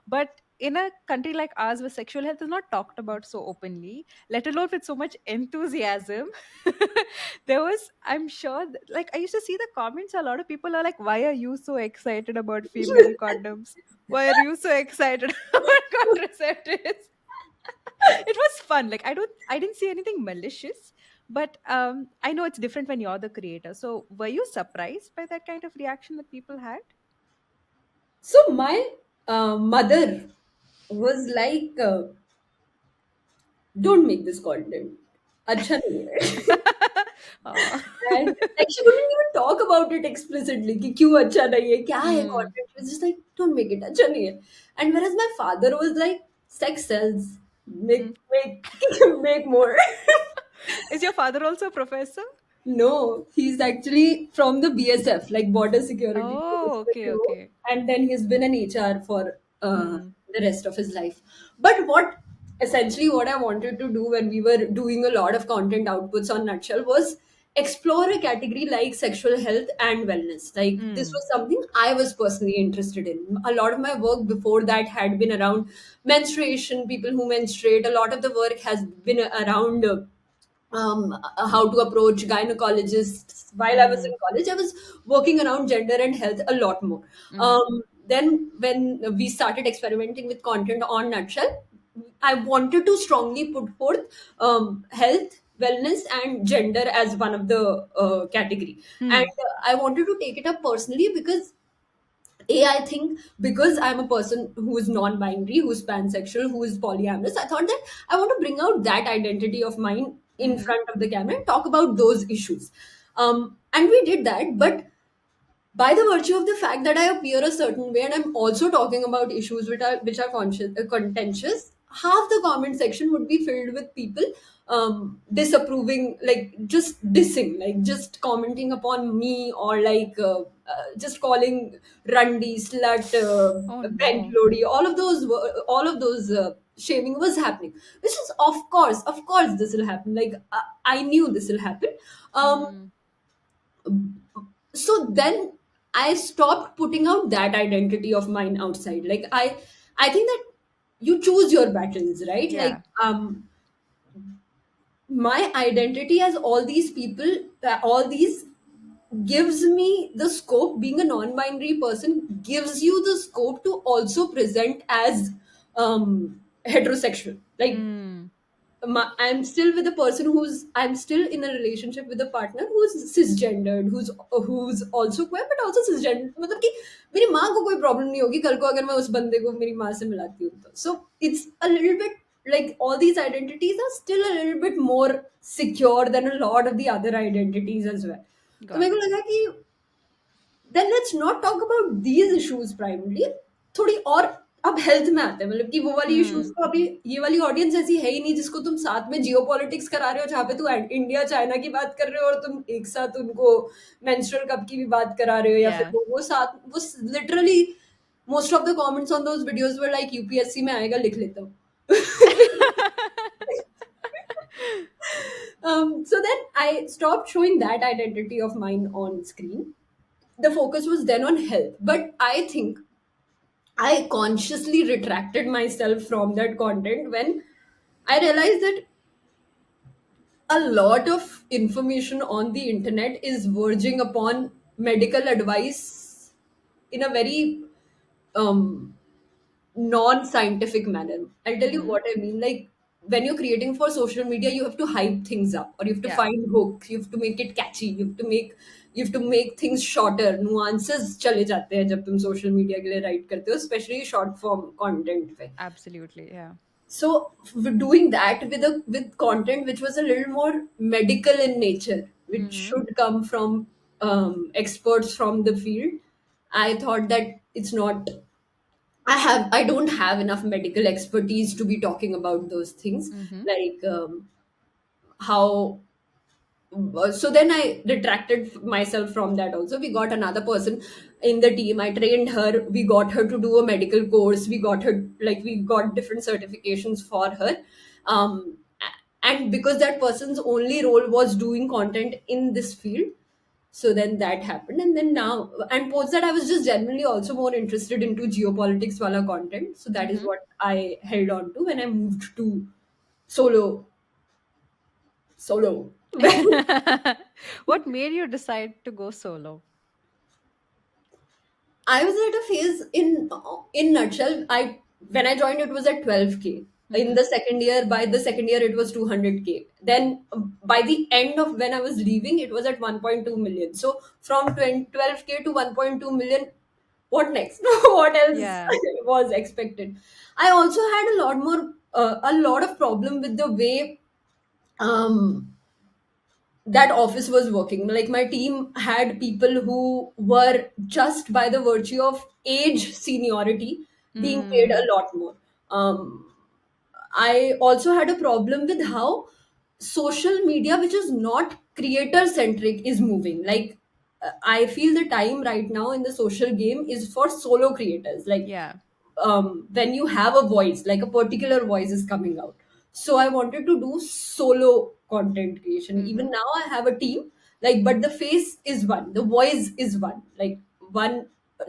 Speaker 2: But in a country like ours where sexual health is not talked about so openly, let alone with so much enthusiasm, there was, I'm sure, like I used to see the comments. A lot of people are like, "Why are you so excited about female condoms? Why are you so excited about contraceptives?" It was fun. Like I didn't see anything malicious, but I know it's different when you're the creator. So were you surprised by that kind of reaction that people had?
Speaker 1: So my mother was like, don't make this content, अच्छा नहीं है.
Speaker 2: Oh.
Speaker 1: And like she couldn't even talk about it explicitly कि क्यों अच्छा नहीं है क्या है
Speaker 2: Hmm.
Speaker 1: content. She was just like don't make it अच्छा नहीं है. And whereas my father was like sex sells,
Speaker 2: Mm.
Speaker 1: make make more.
Speaker 2: Is your father also a professor?
Speaker 1: No, he's actually from the BSF, like Border Security Force
Speaker 2: Oh,
Speaker 1: with
Speaker 2: okay,
Speaker 1: you,
Speaker 2: okay.
Speaker 1: and then he's been an HR for
Speaker 2: Hmm.
Speaker 1: the rest of his life. But what essentially what I wanted to do when we were doing a lot of content outputs on Nutshell was explore a category like sexual health and wellness. Like this
Speaker 2: Mm.
Speaker 1: was something I was personally interested in. A lot of my work before that had been around menstruation, people who menstruate. A lot of the work has been around. How to approach gynecologists. While I was in
Speaker 2: Mm.
Speaker 1: college, I was working around gender and health a lot more.
Speaker 2: Mm-hmm.
Speaker 1: Then, when we started experimenting with content on Nutshell, I wanted to strongly put forth health, wellness, and gender as one of the category. And
Speaker 2: Hmm.
Speaker 1: I wanted to take it up personally because I think because I'm a person who is non-binary, who's pansexual, who is polyamorous, I thought that I want to bring out that identity of mine in
Speaker 2: Mm-hmm.
Speaker 1: front of the camera and talk about those issues. And we did that, but by the virtue of the fact that I appear a certain way and I'm also talking about issues which are contentious, half the comment section would be filled with people disapproving, like just dissing, like just commenting upon me or like just calling Randy, slut,
Speaker 2: Oh
Speaker 1: bent
Speaker 2: no.
Speaker 1: lodi, all of those shaming was happening. Which is of course this will happen. Like I knew this will happen. Um,
Speaker 2: Mm.
Speaker 1: so then I stopped putting out that identity of mine outside. Like I think that you choose your battles, right? Like
Speaker 2: Yeah.
Speaker 1: my identity as all these people, all these gives me the scope. Being a non-binary person gives you the scope to also present as heterosexual. Like
Speaker 2: Mm.
Speaker 1: I'm still with a person who's I'm still in a relationship with a partner who's cisgendered, who's also queer but also cisgendered. मतलब कि मेरी माँ को कोई problem नहीं होगी कल को अगर मैं उस बंदे को मेरी माँ से मिलाती हूँ तो. So it's a little bit like all these identities are still a little bit more secure than a lot of the other identities as well. तो
Speaker 2: Got
Speaker 1: मेरे
Speaker 2: it.
Speaker 1: को लगा कि then let's not talk about these issues primarily. थोड़ी और अब health में आते हैं, मतलब कि वो वाली इश्यूज
Speaker 2: Hmm.
Speaker 1: तो अभी ये वाली ऑडियंस ऐसी है ही नहीं जिसको तुम साथ में जियो पॉलिटिक्स करा रहे हो, जहाँ पे तू इंडिया चाइना की बात कर रहे हो और तुम एक साथ उनको मेंस्ट्रुअल कप की भी बात करा रहे हो, या फिर
Speaker 2: Yeah.
Speaker 1: वो साथ वो literally most of the comments on those videos were like UPSC में आएगा लिख लेता हूँ. So then I stopped showing that identity of mine on screen. The focus was then on health, but I think I consciously retracted myself from that content when I realized that a lot of information on the internet is verging upon medical advice in a very um, non-scientific manner. I'll tell you
Speaker 2: Mm-hmm.
Speaker 1: what I mean. Like when you're creating for social media, you have to hype things up, or you have to
Speaker 2: Yeah.
Speaker 1: find hooks. You have to make it catchy. You have to make things shorter. Nuances चले जाते हैं जब तुम social media के लिए write करते हो, especially short form content पे.
Speaker 2: Absolutely. Yeah.
Speaker 1: So doing that with content which was a little more medical in nature, which
Speaker 2: Mm-hmm.
Speaker 1: should come from experts from the field, I thought that it's not. I don't have enough medical expertise to be talking about those things,
Speaker 2: Mm-hmm.
Speaker 1: like how. So then I retracted myself from that. Also, we got another person in the team. I trained her. We got her to do a medical course. We got different certifications for her. And because that person's only role was doing content in this field, so then that happened. And then now, and post that, I was just generally also more interested into geopolitics wala content. So that is
Speaker 2: Mm-hmm.
Speaker 1: what I held on to when I moved to solo. Solo.
Speaker 2: What made you decide to go solo?
Speaker 1: I was at a phase in nutshell. I When I joined, it was at 12K. In
Speaker 2: Mm-hmm.
Speaker 1: the second year, by the second year, it was 200K. Then by the end of when I was leaving, it was at 1.2 million. So from 12K to 1.2 million, what next? What else
Speaker 2: Yeah.
Speaker 1: was expected? I also had a lot of problem with the way um, that office was working. Like my team had people who were just by the virtue of age seniority being paid a
Speaker 2: Mm.
Speaker 1: lot more. Um, I also had a problem with how social media, which is not creator centric, is moving. Like, I feel the time right now in the social game is for solo creators. Like,
Speaker 2: Yeah.
Speaker 1: when you have a voice, like a particular voice is coming out. So I wanted to do solo content creation. Even
Speaker 2: Mm-hmm.
Speaker 1: now, I have a team, like, but the face is one, the voice is one. Like, one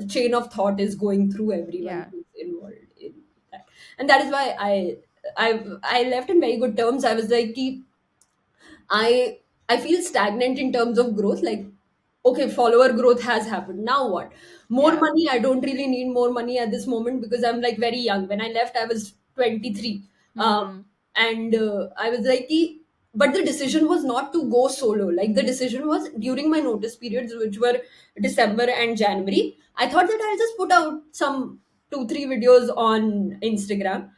Speaker 1: chain of thought is going through everyone
Speaker 2: Yeah.
Speaker 1: who's involved in that. And that is why I left in very good terms. I was like, "Ki, I feel stagnant in terms of growth. Like, okay, follower growth has happened. Now what? More
Speaker 2: Yeah.
Speaker 1: money. I don't really need more money at this moment because I'm like very young. When I left, I was 23. Um,
Speaker 2: Mm.
Speaker 1: and I was like, "Ki," but the decision was not to go solo. Like, the decision was during my notice periods, which were December and January. I thought that I'll just put out some 2 3 videos on Instagram,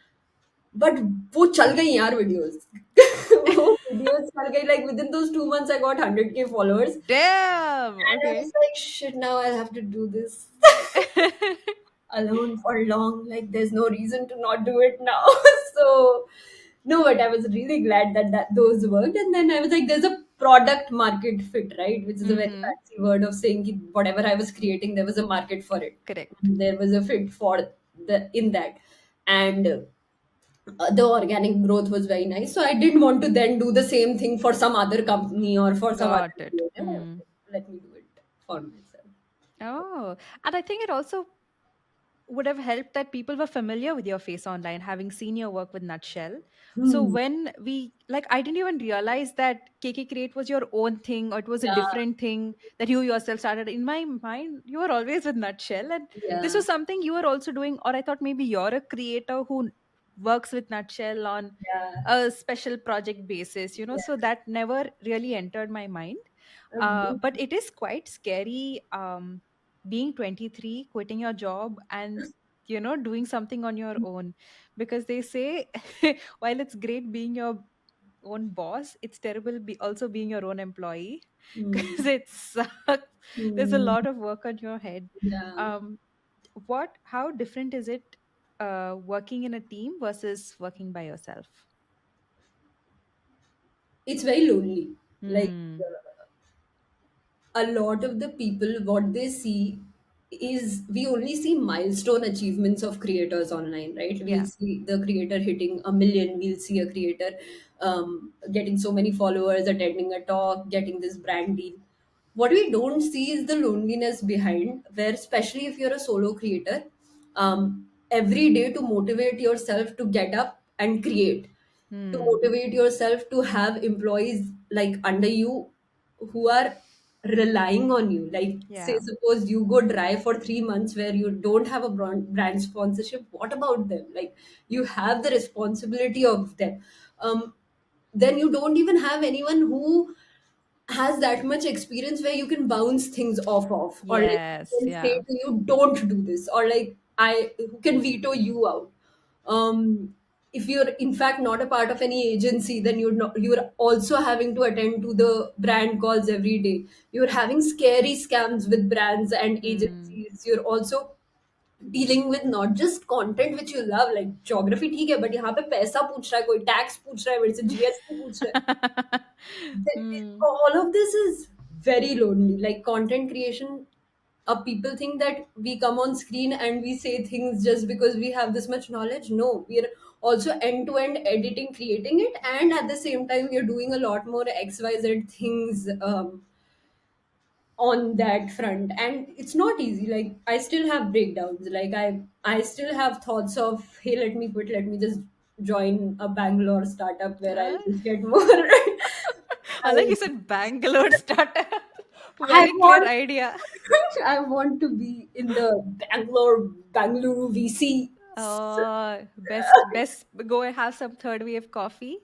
Speaker 1: but वो चल गई यार videos वो videos चल गई like within those 2 months I got 100K followers
Speaker 2: Damn.
Speaker 1: and I was
Speaker 2: Okay.
Speaker 1: like shit now I'll have to do this alone for long. Like there's no reason to not do it now. So no, but I was really glad that those worked. And then I was like, there's a product market fit, right? Which is a very
Speaker 2: Mm-hmm.
Speaker 1: fancy word of saying ki whatever I was creating, there was a market for it.
Speaker 2: Correct.
Speaker 1: There was a fit for the in that. And the organic growth was very nice. So I didn't want to then do the same thing for some other company or for some other
Speaker 2: Got it.
Speaker 1: creator. I was
Speaker 2: Mm.
Speaker 1: like, let me do it for myself.
Speaker 2: Oh, and I think it also would have helped that people were familiar with your face online, having seen your work with Nutshell. So
Speaker 1: Hmm.
Speaker 2: when like, I didn't even realize that KK Create was your own thing or it was a
Speaker 1: Yeah,
Speaker 2: different thing that you yourself started. In my mind, you were always with Nutshell, and this
Speaker 1: yeah,
Speaker 2: was something you were also doing. Or I thought maybe you're a creator who works with Nutshell on
Speaker 1: yeah,
Speaker 2: a special project basis, so
Speaker 1: yeah.
Speaker 2: that never really entered my mind.
Speaker 1: Um,
Speaker 2: But it is quite scary, being 23, quitting your job, and doing something on your own, because they say while it's great being your own boss, it's terrible also being your own employee because
Speaker 1: hmm,
Speaker 2: it sucks. There's a
Speaker 1: hmm,
Speaker 2: lot of work on your head.
Speaker 1: yeah.
Speaker 2: um how different is it, working in a team versus working by yourself?
Speaker 1: It's very lonely. Like,
Speaker 2: Hmm.
Speaker 1: a lot of the people, what they see is we only see milestone achievements of creators online, right? We'll
Speaker 2: Yeah.
Speaker 1: see the creator hitting a million, we'll see a creator getting so many followers, attending a talk, getting this brand deal. What we don't see is the loneliness behind, where especially if you're a solo creator, every day to motivate yourself to get up and create, to
Speaker 2: Hmm.
Speaker 1: motivate yourself to have employees like under you who are relying on you. Like, say
Speaker 2: Yeah.
Speaker 1: suppose you go dry for 3 months where you don't have a brand sponsorship, what about them? Like, you have the responsibility of them. Then you don't even have anyone who has that much experience where you can bounce things off of, or like
Speaker 2: Yes.
Speaker 1: can say
Speaker 2: Yeah.
Speaker 1: to you don't do this, or like I who can veto you out. If you're in fact not a part of any agency, then you're also having to attend to the brand calls every day. You're having scary scams with brands and
Speaker 2: Hmm.
Speaker 1: agencies. You're also dealing with not just content which you love, like geography ठीक है, but यहाँ पे पैसा पूछ रहा है, कोई tax पूछ रहा है, मेरे से जीएसटी पूछ रहा है.
Speaker 2: Hmm.
Speaker 1: All of this is very lonely. Like content creation, people think that we come on screen and we say things just because we have this much knowledge. No, we are also end to end editing, creating it, and at the same time, we are doing a lot more XYZ things on that front. And it's not easy. Like, I still have breakdowns. Like, I still have thoughts of, hey, let me quit, let me just join a Bangalore startup where I'll
Speaker 2: Uh,
Speaker 1: just get more.
Speaker 2: I like
Speaker 1: I
Speaker 2: you said Bangalore startup.
Speaker 1: I
Speaker 2: Very clear
Speaker 1: want
Speaker 2: idea.
Speaker 1: I want to be in the Bangalore VC.
Speaker 2: Best go and have some third wave coffee.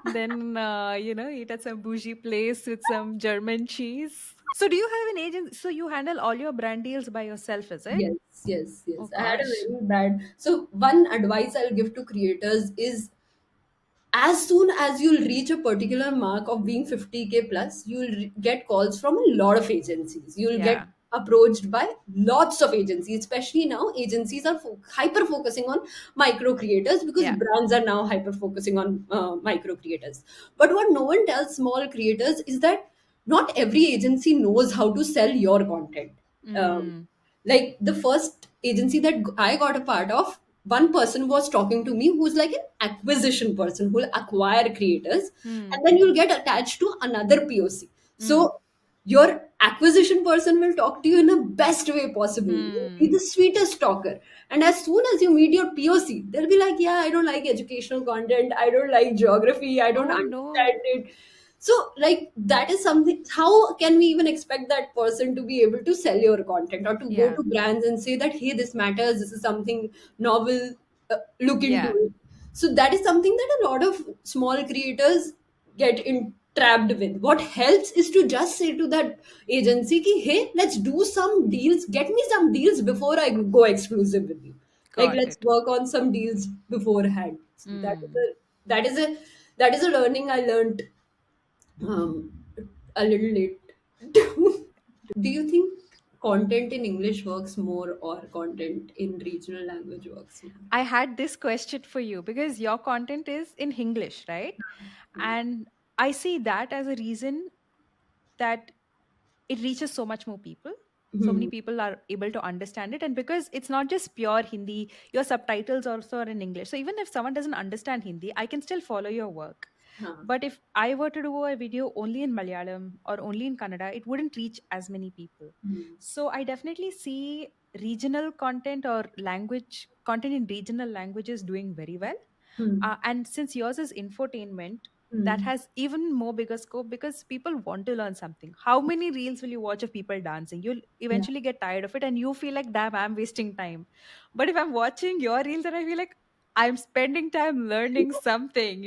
Speaker 2: Then eat at some bougie place with some German cheese. So do you have an agent? So you handle all your brand deals by yourself, is it?
Speaker 1: Yes, yes,
Speaker 2: Oh
Speaker 1: yes. I had a
Speaker 2: gosh.
Speaker 1: very bad. So one advice I'll give to creators is as soon as you'll reach a particular mark of being 50K plus, you'll get calls from a lot of agencies. You'll get
Speaker 2: Yeah.
Speaker 1: approached by lots of agencies. Especially now, agencies are hyper focusing on micro creators because
Speaker 2: Yeah.
Speaker 1: brands are now hyper focusing on micro creators. But what no one tells small creators is that not every agency knows how to sell your content. um,
Speaker 2: Mm.
Speaker 1: like the first agency that I got a part of, one person was talking to me who's like an acquisition person who'll acquire creators,
Speaker 2: Hmm.
Speaker 1: and then you'll get attached to another POC.
Speaker 2: Hmm.
Speaker 1: So your acquisition person will talk to you in the best way possible. You'll be
Speaker 2: Hmm.
Speaker 1: the sweetest talker. And as soon as you meet your POC, they'll be like, yeah, I don't like educational content. I don't like geography. I don't
Speaker 2: Oh no.
Speaker 1: understand it. So, like, that is something. How can we even expect that person to be able to sell your content or to go
Speaker 2: Yeah.
Speaker 1: to brands and say that, hey, this matters, this is something novel, look into
Speaker 2: Yeah.
Speaker 1: it? So, that is something that a lot of small creators get trapped with. What helps is to just say to that agency, ki, hey, let's do some deals, get me some deals before I go exclusive with you. Like,
Speaker 2: Got
Speaker 1: let's
Speaker 2: it.
Speaker 1: work on some deals beforehand. So
Speaker 2: Hmm.
Speaker 1: that is a that is a learning I learned um, a little late. Do you think content in English works more or content in regional language works more?
Speaker 2: I had this question for you because your content is in English, right?
Speaker 1: Hmm.
Speaker 2: And I see that as a reason that it reaches so much more people. So many
Speaker 1: Hmm.
Speaker 2: people are able to understand it. And because it's not just pure Hindi, your subtitles also are in English. So even if someone doesn't understand Hindi, I can still follow your work.
Speaker 1: Huh.
Speaker 2: But if I were to do a video only in Malayalam or only in Kannada, it wouldn't reach as many people.
Speaker 1: Hmm.
Speaker 2: So I definitely see regional content or language content in regional languages doing very well.
Speaker 1: Hmm.
Speaker 2: And since yours is infotainment, that
Speaker 1: Hmm.
Speaker 2: has even more bigger scope because people want to learn something. How many reels will you watch of people dancing? You'll
Speaker 1: Yeah.
Speaker 2: eventually get tired of it and you feel like, damn, I'm wasting time. But if I'm watching your reels, and I feel like I'm spending time learning something.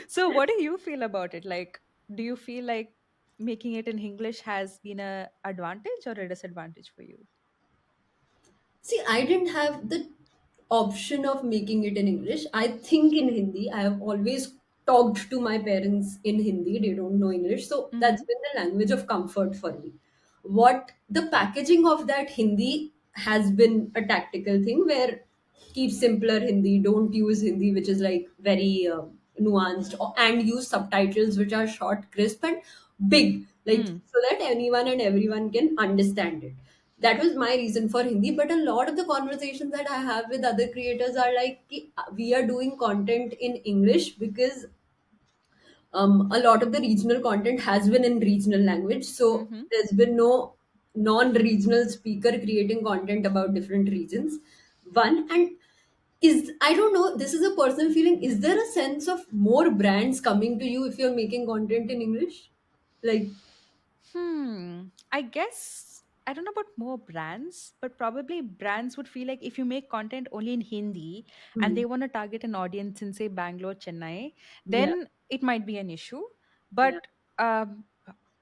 Speaker 2: So what do you feel about it? Like, do you feel like making it in English has been a advantage or a disadvantage for you?
Speaker 1: See, I didn't have the option of making it in English. I think in Hindi. I have always talked to my parents in Hindi. They don't know English. So
Speaker 2: Mm-hmm.
Speaker 1: that's been the language of comfort for me. What the packaging of that Hindi has been a tactical thing where keep simpler Hindi, don't use Hindi, which is like very nuanced, and use subtitles which are short, crisp, and big, like
Speaker 2: Mm.
Speaker 1: so that anyone and everyone can understand it. That was my reason for Hindi. But a lot of the conversations that I have with other creators are like, "Ki, we are doing content in English because a lot of the regional content has been in regional language. So
Speaker 2: Mm-hmm.
Speaker 1: there's been no non-regional speaker creating content about different regions. One, and is I don't know, this is a personal feeling. Is there a sense of more brands coming to you if you're making content in English? Like,
Speaker 2: I guess I don't know about more brands, but probably brands would feel like if you make content only in Hindi and
Speaker 1: hmm,
Speaker 2: they want to target an audience in, say, Bangalore, Chennai,
Speaker 1: yeah,
Speaker 2: then it might be an issue.
Speaker 1: yeah,
Speaker 2: But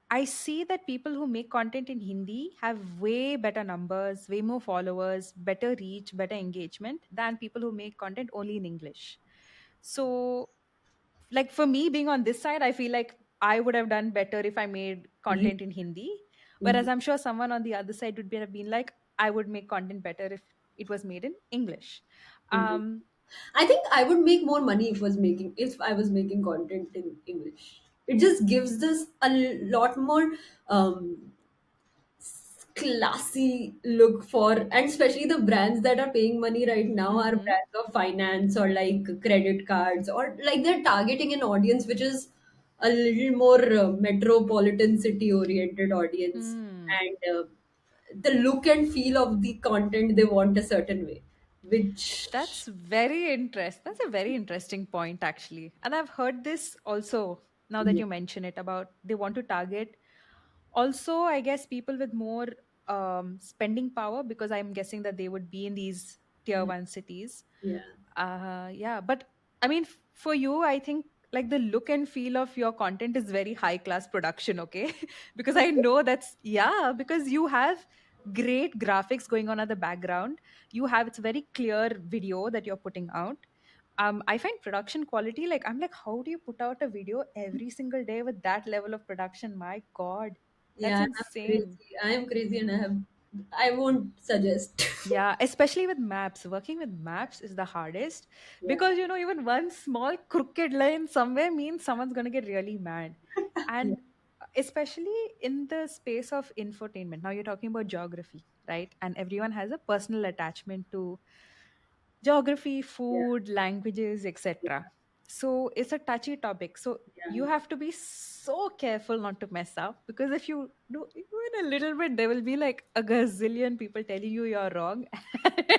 Speaker 2: I see that people who make content in Hindi have way better numbers, way more followers, better reach, better engagement than people who make content only in English. So like for me being on this side, I feel like I would have done better if I made content in Hindi, whereas
Speaker 1: Mhm,
Speaker 2: I'm sure someone on the other side would have been like, I would make content better if it was made in English.
Speaker 1: mhm.
Speaker 2: um
Speaker 1: I think I would make more money if I was making content in English. It just gives this a lot more um, classy look for, and especially the brands that are paying money right now are
Speaker 2: mhm.
Speaker 1: brands of finance or like credit cards, or like they're targeting an audience which is a little more metropolitan city oriented audience,
Speaker 2: Hmm.
Speaker 1: and the look and feel of the content they want a certain way, which
Speaker 2: That's a very interesting point, actually. And I've heard this also now that
Speaker 1: yeah,
Speaker 2: you mention it about they want to target also, I guess, people with more spending power because I'm guessing that they would be in these tier
Speaker 1: yeah,
Speaker 2: one cities.
Speaker 1: yeah.
Speaker 2: Yeah, but I mean, for you, I think like the look and feel of your content is very high class production, okay? Because I know that's, yeah, because you have great graphics going on at the background. You have, it's very clear video that you're putting out. I find production quality, like, I'm like, how do you put out a video every single day with that level of production? My God, that's
Speaker 1: Yeah, I'm
Speaker 2: insane.
Speaker 1: crazy. I am crazy, and I won't suggest.
Speaker 2: Yeah, especially with maps. Working with maps is the hardest
Speaker 1: Yeah,
Speaker 2: because, even one small crooked line somewhere means someone's going to get really mad.
Speaker 1: yeah,
Speaker 2: And especially in the space of infotainment. Now you're talking about geography, right? And everyone has a personal attachment to geography,
Speaker 1: yeah,
Speaker 2: food, languages,
Speaker 1: yeah,
Speaker 2: etc. So it's a touchy topic. So you
Speaker 1: yeah.
Speaker 2: have to be so careful not to mess up, because if you do even a little bit, there will be like a gazillion people telling you you're wrong.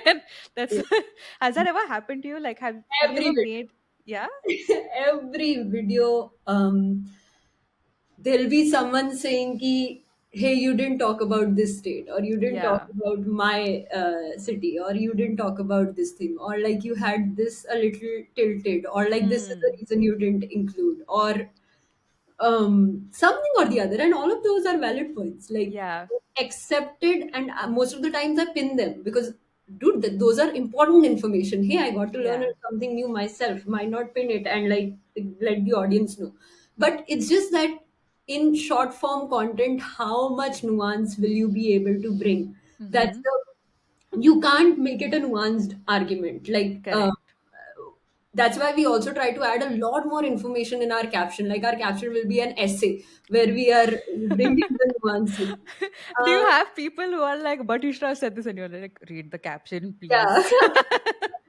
Speaker 2: And that's
Speaker 1: Yeah.
Speaker 2: has that ever happened to you? Like, have you
Speaker 1: Every
Speaker 2: ever made, yeah?
Speaker 1: video, every video, there'll be someone saying ki, hey, you didn't talk about this state, or you didn't talk
Speaker 2: Yeah.
Speaker 1: about my city, or you didn't talk about this thing, or like you had this a little tilted, or like this is the
Speaker 2: Hmm.
Speaker 1: reason you didn't include, or something or the other. And all of those are valid points, like
Speaker 2: Yeah.
Speaker 1: accepted. And most of the times I pin them because, dude, those are important information. Hey, I got to learn
Speaker 2: Yeah.
Speaker 1: something new myself. Might not pin it and like let the audience know. But it's just that in short form content, how much nuance will you be able to bring? That's
Speaker 2: Mm-hmm.
Speaker 1: the You can't make it a nuanced argument. Like
Speaker 2: Correct.
Speaker 1: that's why we also try to add a lot more information in our caption. Like our caption will be an essay where we are bringing the nuances.
Speaker 2: Do you
Speaker 1: Uh,
Speaker 2: have people who are like, but you should have said this, and you're like, read the caption,
Speaker 1: yeah.
Speaker 2: please?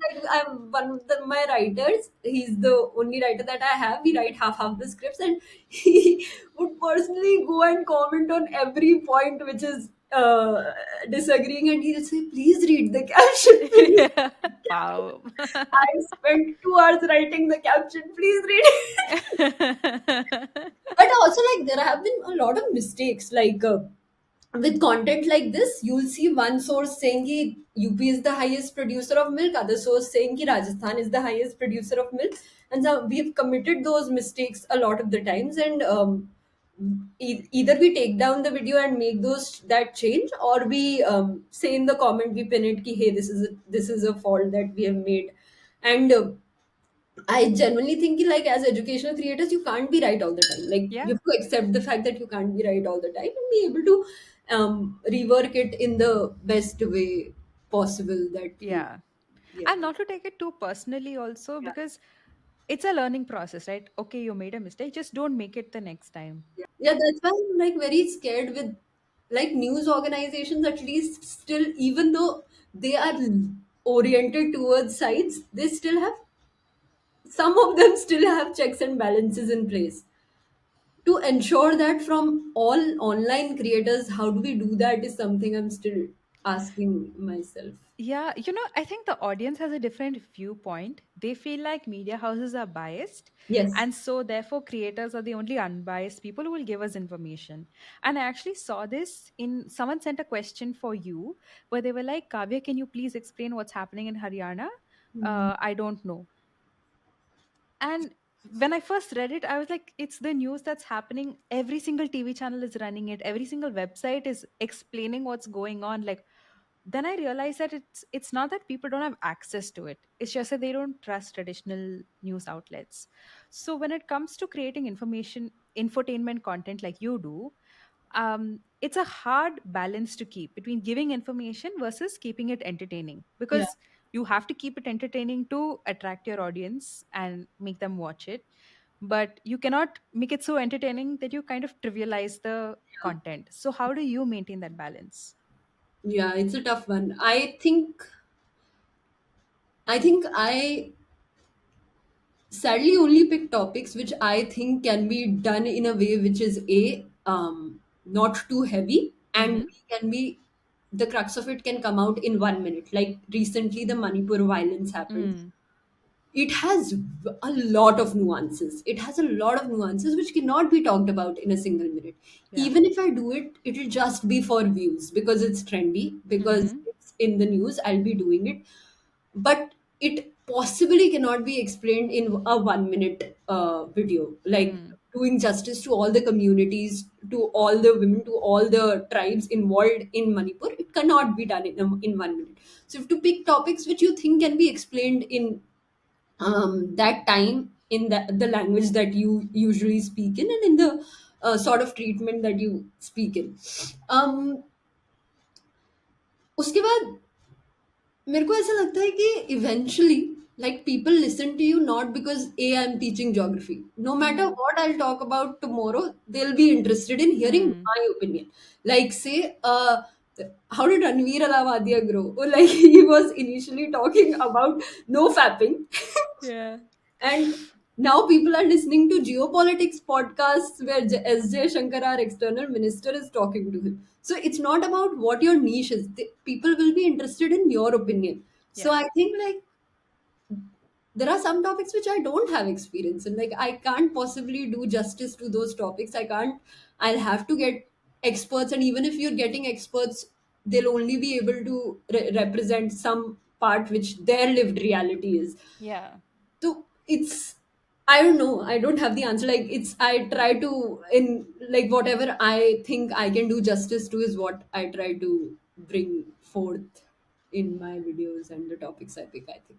Speaker 1: Like I'm one of my writers. He's the only writer that I have. We write half the scripts, and he would personally go and comment on every point which is disagreeing, and he'll say, "Please read the caption. Please
Speaker 2: Yeah.
Speaker 1: read the caption.
Speaker 2: Wow.
Speaker 1: I spent 2 hours writing the caption. Please read it." But also, like, there have been a lot of mistakes. Like with content like this, you'll see one source saying ki UP is the highest producer of milk, other source saying ki Rajasthan is the highest producer of milk. And so we've committed those mistakes a lot of the times. And either we take down the video and make those that change, or we say in the comment, we pin it ki, hey, this is a fault that we have made. And I genuinely think like as educational creators, you can't be right all the time. Like
Speaker 2: Yeah.
Speaker 1: you have to accept the fact that you can't be right all the time and be able to rework it in the best way possible. That you,
Speaker 2: Yeah.
Speaker 1: yeah,
Speaker 2: And not to take it too personally, also,
Speaker 1: yeah,
Speaker 2: because it's a learning process, right? Okay, you made a mistake, just don't make it the next time.
Speaker 1: yeah. That's why I'm like very scared with like news organizations. At least still, even though they are oriented towards sites, they still have some of them still have checks and balances in place to ensure that from all online creators. How do we do that is something I'm still asking myself.
Speaker 2: Yeah, I think the audience has a different viewpoint. They feel like media houses are biased,
Speaker 1: Yes.
Speaker 2: and so therefore creators are the only unbiased people who will give us information. And I actually saw this in someone sent a question for you where they were like, Kavya, can you please explain what's happening in Haryana?
Speaker 1: Mhm.
Speaker 2: I don't know. And when I first read it, I was like, it's the news that's happening. Every single TV channel is running it. Every single website is explaining what's going on. Like, then I realized that it's not that people don't have access to it. It's just that they don't trust traditional news outlets. So when it comes to creating information, infotainment content like you do, it's a hard balance to keep between giving information versus keeping it entertaining,
Speaker 1: Yeah.
Speaker 2: because you have to keep it entertaining to attract your audience and make them watch it, but you cannot make it so entertaining that you kind of trivialize the content. So how do you maintain that balance?
Speaker 1: Yeah, it's a tough one. I think I sadly only pick topics which I think can be done in a way which is a not too heavy, and
Speaker 2: Mm-hmm.
Speaker 1: can be the crux of it can come out in 1 minute. Like recently the Manipur violence happened.
Speaker 2: Mm.
Speaker 1: It has a lot of nuances. It has a lot of nuances which cannot be talked about in a single minute.
Speaker 2: Yeah.
Speaker 1: Even if I do it, it'll just be for views because it's trendy, because
Speaker 2: Mm-hmm.
Speaker 1: it's in the news. I'll be doing it, but it possibly cannot be explained in a 1 minute video. Like
Speaker 2: Mm.
Speaker 1: doing justice to all the communities, to all the women, to all the tribes involved in Manipur, it cannot be done in 1 minute. So you have to pick topics which you think can be explained in that time in the language that you usually speak in, and in the sort of treatment that you speak in. um, उसके बाद मेरे को ऐसा लगता है कि eventually like people listen to you not because a I'm teaching geography. No matter
Speaker 2: Hmm.
Speaker 1: what I'll talk about tomorrow, they'll be interested in hearing
Speaker 2: Hmm.
Speaker 1: my opinion. Like say, how did Ranveer Alavadia grow? Or like he was initially talking about no fapping,
Speaker 2: Yeah.
Speaker 1: and now people are listening to geopolitics podcasts where S.J. Shankar, our external minister, is talking to him. So it's not about what your niche is. People will be interested in your opinion. So
Speaker 2: Yeah.
Speaker 1: I think like there are some topics which I don't have experience in. Like I can't possibly do justice to those topics. I can't. I'll have to get experts, and even if you're getting experts, they'll only be able to represent some part which their lived reality is.
Speaker 2: Yeah.
Speaker 1: So it's, I don't know. I don't have the answer. Like it's, I try to, in like whatever I think I can do justice to is what I try to bring forth in my videos and the topics I pick, I think.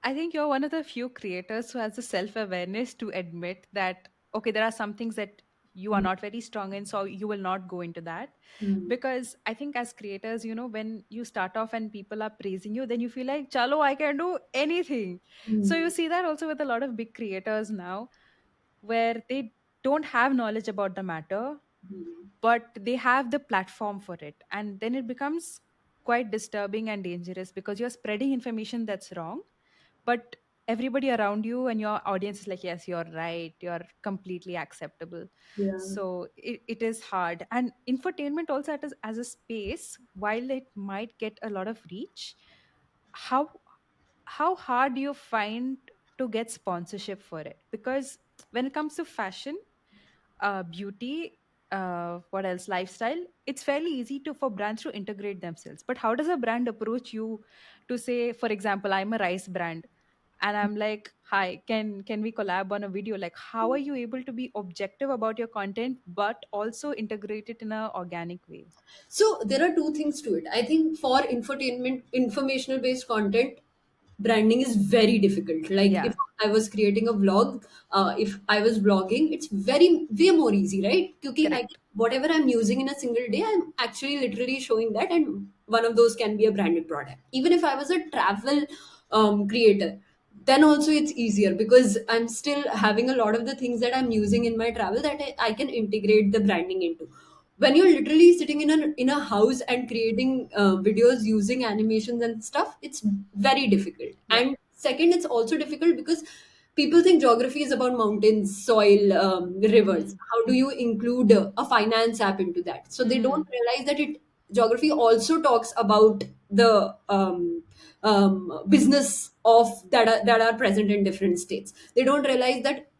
Speaker 2: I think you're one of the few creators who has the self awareness to admit that, okay, there are some things that you are
Speaker 1: Mm,
Speaker 2: not very strong in, so you will not go into that.
Speaker 1: mm,
Speaker 2: Because I think as creators, when you start off and people are praising you, then you feel like, chalo, I can do anything. So you
Speaker 1: mm,
Speaker 2: see that also with a lot of big creators now, where they don't have knowledge about the matter,
Speaker 1: mm.
Speaker 2: but they have the platform for it. And then it becomes quite disturbing and dangerous because you're spreading information that's wrong, but everybody around you and your audience is like, yes, you're right, you're completely acceptable.
Speaker 1: Yeah.
Speaker 2: So it is hard. And infotainment also as a space, while it might get a lot of reach, how how hard do you find to get sponsorship for it? Because when it comes to fashion, beauty, what else, lifestyle, it's fairly easy to for brands to integrate themselves. But how does a brand approach you to say, for example, I'm a rice brand, and I'm like, hi, can we collab on a video? Like, how are you able to be objective about your content but also integrate it in a organic way?
Speaker 1: So there are two things to it. I think for infotainment, informational based content, branding is very difficult. Like if
Speaker 2: Yeah.
Speaker 1: I was creating a vlog, if I was vlogging, it's very way more easy, right? Because
Speaker 2: Correct.
Speaker 1: whatever I'm using in a single day, I'm actually literally showing that, and one of those can be a branded product. Even if I was a travel creator, then also it's easier because I'm still having a lot of the things that I'm using in my travel that I can integrate the branding into. When you're literally sitting in a house and creating videos using animations and stuff, it's very difficult.
Speaker 2: Yeah.
Speaker 1: And second, it's also difficult because people think geography is about mountains, soil, rivers.
Speaker 2: Mm.
Speaker 1: How do you include a finance app into that? So they don't
Speaker 2: Mm.
Speaker 1: realize that it geography also talks about the business of that are present in different states. They don't realize that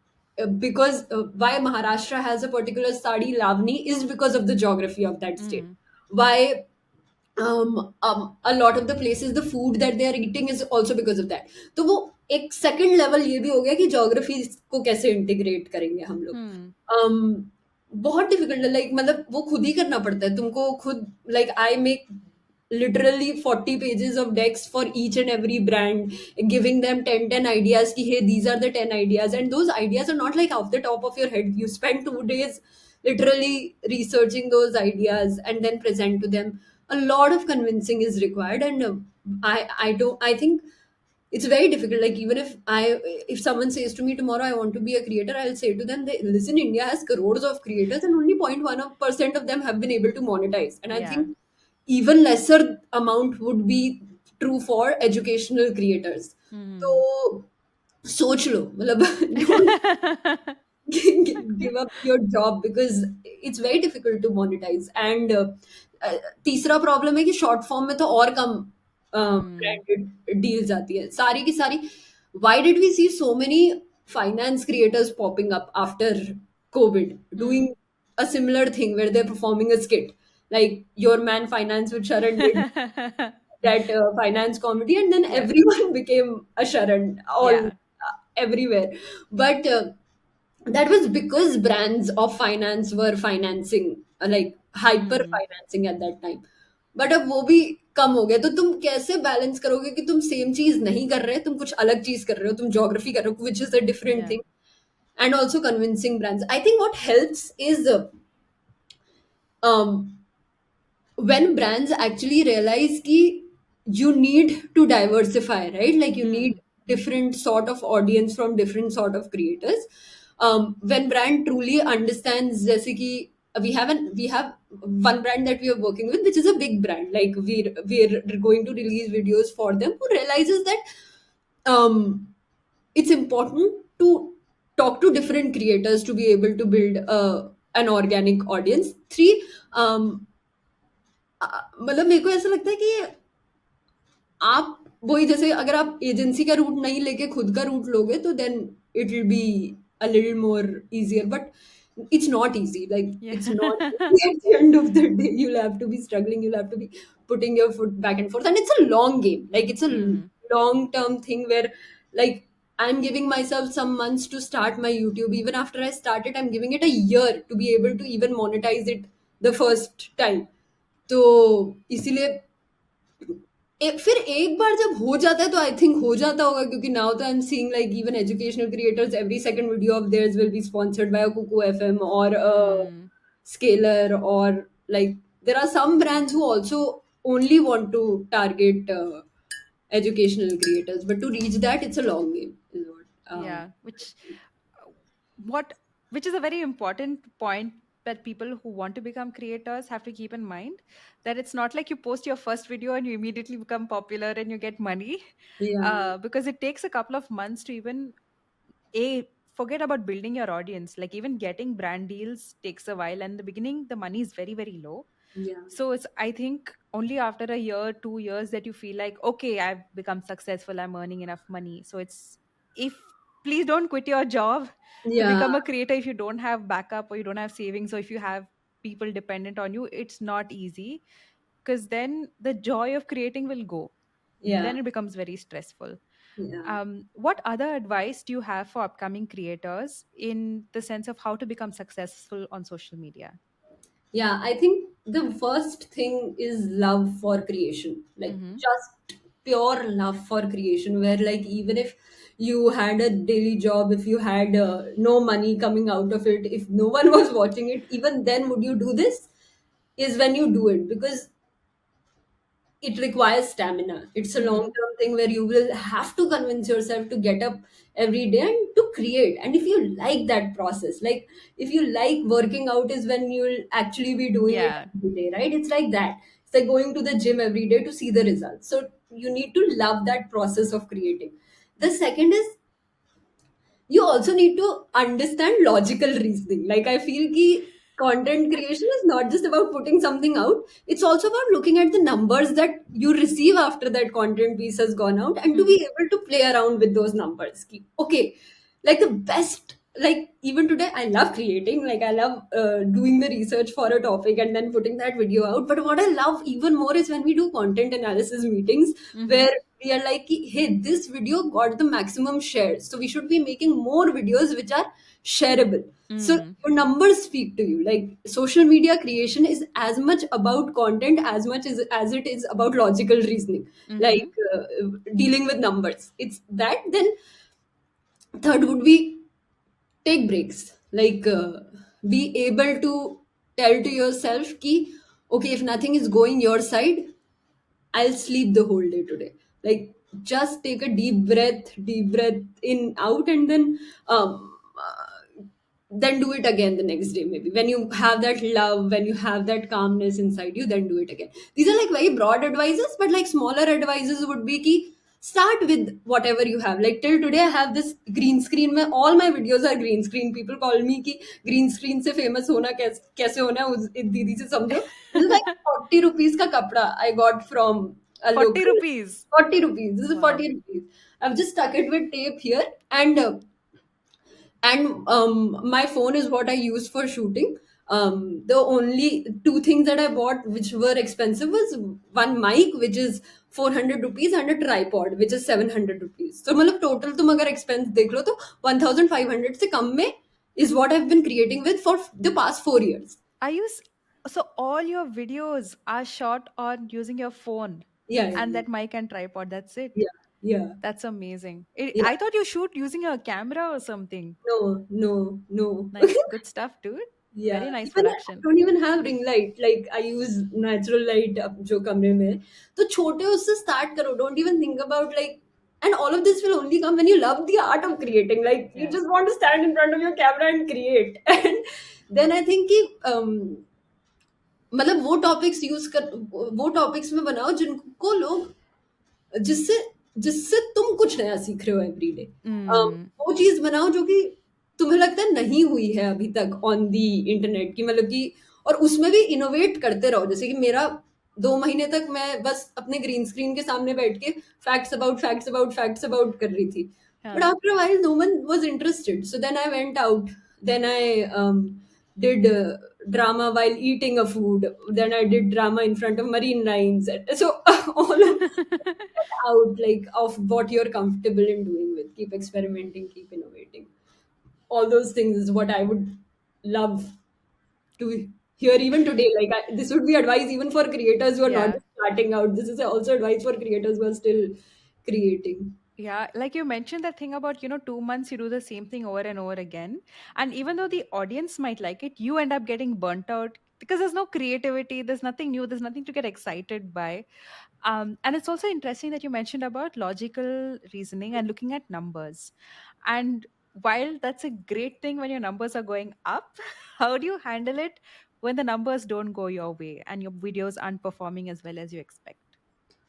Speaker 1: because why Maharashtra has a particular sari lavani is because of the geography of that state.
Speaker 2: Mm.
Speaker 1: Why a lot of the places the food that they are eating is also because of that. तो वो एक second level ये भी हो गया कि geography को कैसे integrate करेंगे हम लोग.
Speaker 2: Hmm.
Speaker 1: बहुत डिफिकल्ट है. लाइक मतलब वो खुद ही करना पड़ता है तुमको खुद. Like I make literally 40 pages of decks for each and every brand, giving them 10 ideas ki, hey, these are the 10 ideas, and those ideas are not like off the top of your head. You spend 2 days literally researching those ideas and then present to them. A lot of convincing is required, and I don't, I think it's very difficult. Like even if someone says to me tomorrow I want to be a creator, I'll say to them, listen, India has crores of creators and only 0.1% of them have been able to monetize. And I
Speaker 2: Yeah.
Speaker 1: think even lesser amount would be true for educational creators.
Speaker 2: Hmm.
Speaker 1: So सोच लो मतलब don't give up your job because it's very difficult to monetize. And तीसरा problem है कि short form में तो और कम
Speaker 2: Hmm.
Speaker 1: Branded deals आती है सारी की सारी. Why did we see so many finance creators popping up after COVID doing
Speaker 2: Hmm.
Speaker 1: a similar thing where they're performing a skit like Your Man Finance with Sharan did that finance comedy, and then
Speaker 2: Yeah.
Speaker 1: everyone became a Sharan all
Speaker 2: Yeah.
Speaker 1: everywhere. But that was because brands of finance were financing, like hyper
Speaker 2: Hmm.
Speaker 1: financing at that time. But अब वो भी कम हो गया, तो तुम कैसे balance करोगे कि तुम सेम चीज नहीं कर रहे, तुम कुछ अलग चीज कर रहे हो, तुम ज्योग्राफी कर रहे हो, which is a different
Speaker 2: Yeah.
Speaker 1: Thing. And also convincing brands, I think what helps is um, when brands actually realize ki you need to diversify, right? Like you need
Speaker 2: Hmm.
Speaker 1: different sort of audience from different sort of creators. When brand truly understands, jaise ki we have one brand that we are working with, which is a big brand, like we're going to release videos for them, who realizes that um, it's important to talk to different creators to be able to build an organic audience. Three, मतलब मेरे को ऐसा लगता है कि आप वही, जैसे अगर आप एजेंसी का रूट नहीं लेके खुद का रूट लोगे तो then it will be a little more easier, but it's not easy, like it's not
Speaker 2: Yeah.
Speaker 1: easy. At the end of the day you'll have to be struggling, you'll have to be putting your foot back and forth, and it's a long game, like it's a
Speaker 2: Hmm.
Speaker 1: long term thing where, like, I'm giving myself some months to start my YouTube. Even after I started, I'm giving it a year to be able to even monetize it the first time. तो इसीलिए फिर एक बार जब हो जाता है तो I think हो जाता होगा, क्योंकि नाउ तो I am seeing like even educational creators, every second video of theirs will be sponsored by a Kuku FM और
Speaker 2: Hmm.
Speaker 1: scalar, or like there are some brands who also only want to target educational creators, but to reach that it's a long game is what
Speaker 2: Yeah. What which is a very important point that people who want to become creators have to keep in mind, that it's not like you post your first video and you immediately become popular and you get money.
Speaker 1: yeah,
Speaker 2: Because it takes a couple of months to even a forget about building your audience. Like even getting brand deals takes a while, and in the beginning the money is very very low.
Speaker 1: yeah,
Speaker 2: So it's, I think, only after a year, 2 years that you feel like, okay, I've become successful, I'm earning enough money. So it's, if, please don't quit your job to
Speaker 1: yeah,
Speaker 2: become a creator if you don't have backup or you don't have savings, or if you have people dependent on you. It's not easy, because then the joy of creating will go.
Speaker 1: yeah,
Speaker 2: Then it becomes very stressful.
Speaker 1: yeah.
Speaker 2: What other advice do you have for upcoming creators in the sense of how to become successful on social media?
Speaker 1: Yeah, I think the first thing is love for creation. Like
Speaker 2: Mm-hmm.
Speaker 1: just pure love for creation, where like even if you had a daily job, if you had no money coming out of it, if no one was watching it, even then would you do this? Is when you do it, because it requires stamina. It's a long
Speaker 2: Mm-hmm.
Speaker 1: term thing where you will have to convince yourself to get up every day and to create. And if you like that process, like if you like working out, is when you'll actually be doing it
Speaker 2: Yeah.
Speaker 1: every day, right? It's like that. It's like going to the gym every day to see the results. So you need to love that process of creating. The second is you also need to understand logical reasoning. Like I feel ki content creation is not just about putting something out. It's also about looking at the numbers that you receive after that content piece has gone out, and to
Speaker 2: Mm-hmm.
Speaker 1: be able to play around with those numbers. Ki, okay, like the best, like even today I love creating, like I love doing the research for a topic and then putting that video out. But what I love even more is when we do content analysis meetings,
Speaker 2: Mm-hmm.
Speaker 1: where we are like, hey, this video got the maximum shares, so we should be making more videos which are shareable. So
Speaker 2: Mm.
Speaker 1: your numbers speak to you. Like social media creation is as much about content as much as it is about logical reasoning, like
Speaker 2: Mm-hmm.
Speaker 1: dealing with numbers. It's that. Then third would be take breaks, like be able to tell to yourself ki okay, if nothing is going your side, I'll sleep the whole day today. Like just take a deep breath in, out, and then do it again the next day. Maybe when you have that love, when you have that calmness inside you, then do it again. These are like very broad advices, but like smaller advices would be ki start with whatever you have. Like till today I have this green screen, where all my videos are green screen. People call me ki green screen se famous hona kaise hona hai, दीदी से समझो. This is like 40 rupees ka kapda I got from a
Speaker 2: 40
Speaker 1: local.
Speaker 2: rupees.
Speaker 1: 40 rupees. This is
Speaker 2: Wow.
Speaker 1: 40 rupees. I've just stuck it with tape here, and my phone is what I use for shooting. The only two things that I bought which were expensive was one mic, which is 400 rupees, and a tripod, which is 700 rupees. So मतलब total तुम अगर expense देख लो तो 1500 से कम में is what I've been creating with for the past 4 years.
Speaker 2: Are you? So all your videos are shot on using your phone
Speaker 1: Yeah,
Speaker 2: and
Speaker 1: yeah,
Speaker 2: that mic and tripod. That's it.
Speaker 1: yeah, yeah,
Speaker 2: That's amazing.
Speaker 1: yeah.
Speaker 2: I thought you shoot using a camera or something.
Speaker 1: No, no, no.
Speaker 2: Nice, good stuff, dude.
Speaker 1: Yeah,
Speaker 2: Very nice
Speaker 1: even I
Speaker 2: production.
Speaker 1: don't even have ring light. Like I use natural light अब जो कमरे में है. तो छोटे उससे start करो. Don't even think about like. And all of this will only come when you love the art of creating. Like you
Speaker 2: Yeah.
Speaker 1: just want to stand in front of your camera and create. And then I think कि मतलब वो topics use कर वो topics में बनाओ जिनको लोग जिससे जिससे तुम कुछ नया सीख रहे हो एवरीडे।
Speaker 2: Mm.
Speaker 1: वो चीज बनाओ जो कि तुम्हें लगता है नहीं हुई है अभी तक ऑन दी इंटरनेट की मतलब कि और उसमें भी इनोवेट करते रहो जैसे कि मेरा 2 महीने तक मैं बस अपने ग्रीन स्क्रीन के सामने बैठ के फैक्ट्स अबाउट कर रही थी but
Speaker 2: Yeah.
Speaker 1: After while no one was interested so then I went out then I did drama while eating a food then I did drama in front of marine lines so all of out like of what you're comfortable in doing with keep experimenting keep innovating all those things is what I would love to hear even today like this would be advice even for creators who are not
Speaker 2: Yeah.
Speaker 1: just starting out this is also advice for creators who are still creating.
Speaker 2: Yeah, like you mentioned that thing about, 2 months you do the same thing over and over again. And even though the audience might like it, you end up getting burnt out because there's no creativity, there's nothing new, there's nothing to get excited by. And it's also interesting that you mentioned about logical reasoning and looking at numbers. And while that's a great thing when your numbers are going up, how do you handle it when the numbers don't go your way and your videos aren't performing as well as you expect?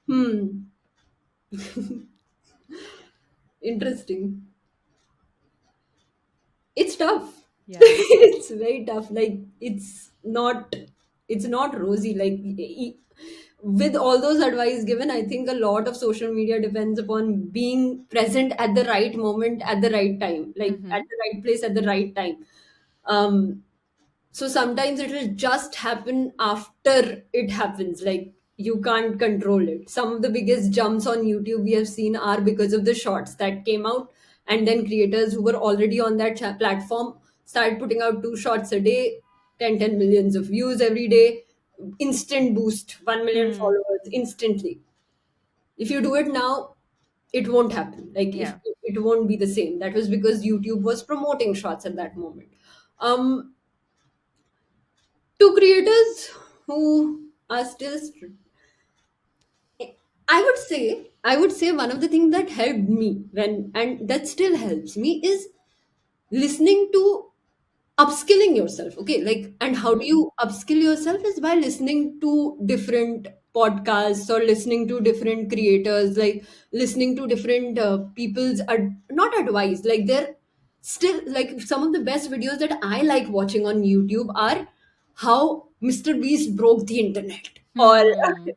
Speaker 1: Hmm, interesting. It's tough.
Speaker 2: Yeah.
Speaker 1: It's very tough. Like it's not rosy. Like with all those advice given, I think a lot of social media depends upon being present at the right moment at the right time, like at
Speaker 2: Mm-hmm.
Speaker 1: the right place at the right time. Um, so sometimes it will just happen after it happens like you can't control it. Some of the biggest jumps on YouTube we have seen are because of the shorts that came out and then creators who were already on that platform started putting out 2 shots a day, 10 millions of views every day, instant boost, 1 million
Speaker 2: Hmm.
Speaker 1: followers instantly. If you do it now it won't happen like if
Speaker 2: Yeah.
Speaker 1: it won't be the same. That was because YouTube was promoting shots at that moment. To creators who are still I would say one of the things that helped me when and that still helps me is listening to upskilling yourself. Okay, like and how
Speaker 2: Mm-hmm.
Speaker 1: do you upskill yourself is by listening to different podcasts or listening to different creators, like listening to different people's not advice, like they're still like some of the best videos that I like watching on YouTube are how Mr. Beast broke the internet or
Speaker 2: Hmm.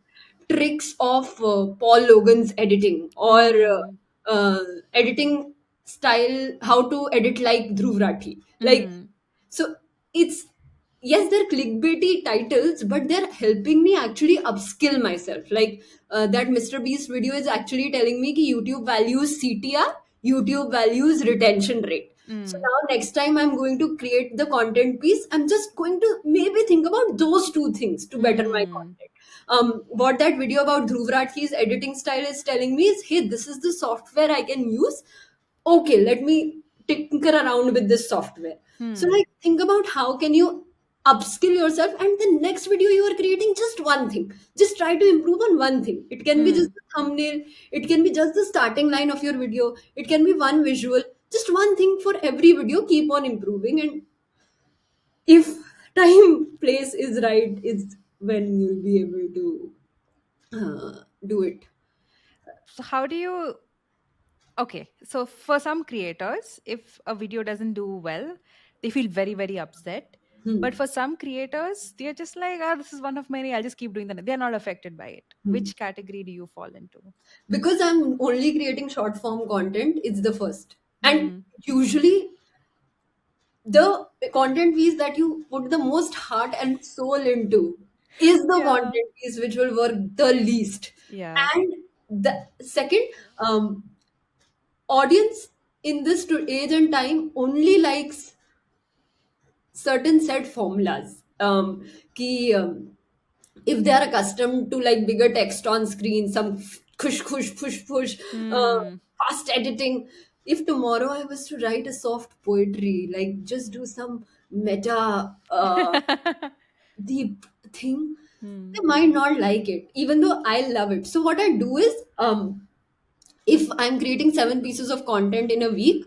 Speaker 1: tricks of Paul Logan's editing or
Speaker 2: Hmm.
Speaker 1: editing style, how to edit like Dhruv Rathi. Like,
Speaker 2: Hmm.
Speaker 1: so it's yes, they're clickbaity titles, but they're helping me actually upskill myself. Like that Mr. Beast video is actually telling me कि YouTube values CTR, YouTube values retention rate. So
Speaker 2: Hmm.
Speaker 1: now next time I'm going to create the content piece, I'm just going to maybe think about those two things to better my
Speaker 2: Hmm.
Speaker 1: content. What that video about Dhruv Rathi's editing style is telling me is, hey, this is the software I can use. Okay, let me tinker around with this software. So
Speaker 2: Hmm.
Speaker 1: like think about how can you upskill yourself and the next video you are creating just one thing. Just try to improve on one thing. It can be just
Speaker 2: Hmm.
Speaker 1: the thumbnail, it can be just the starting line of your video, it can be one visual, just one thing for every video, keep on improving and if time place is right is when you'll be able to do it.
Speaker 2: So how do you okay, so for some creators, if a video doesn't do well, they feel very, very upset. But
Speaker 1: Hmm.
Speaker 2: for some creators, they're just like, this is one of many, I'll just keep doing that. They're not affected by it.
Speaker 1: Hmm.
Speaker 2: Which category do you fall into?
Speaker 1: Because I'm only creating short form content, it's the first. And
Speaker 2: Hmm.
Speaker 1: usually the content piece that you put the most heart and soul into is the
Speaker 2: Yeah.
Speaker 1: content piece which will work the least.
Speaker 2: Yeah.
Speaker 1: And the second, um, audience in this age and time only likes certain set formulas. um, ki, if they are accustomed to like bigger text on screen, some push, push, push, push, uh,
Speaker 2: Hmm.
Speaker 1: fast editing. If tomorrow I was to write a soft poetry, like just do some meta deep thing,
Speaker 2: Hmm.
Speaker 1: they might not like it, even though I love it. So what I do is, if I'm creating 7 pieces of content in a week,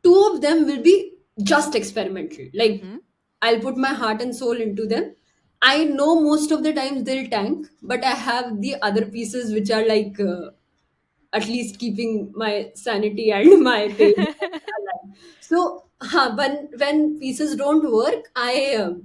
Speaker 1: two of them will be just experimental. Like
Speaker 2: Mm-hmm.
Speaker 1: I'll put my heart and soul into them. I know most of the times they'll tank, but I have the other pieces which are like at least keeping my sanity and my page alive. So when pieces don't work, I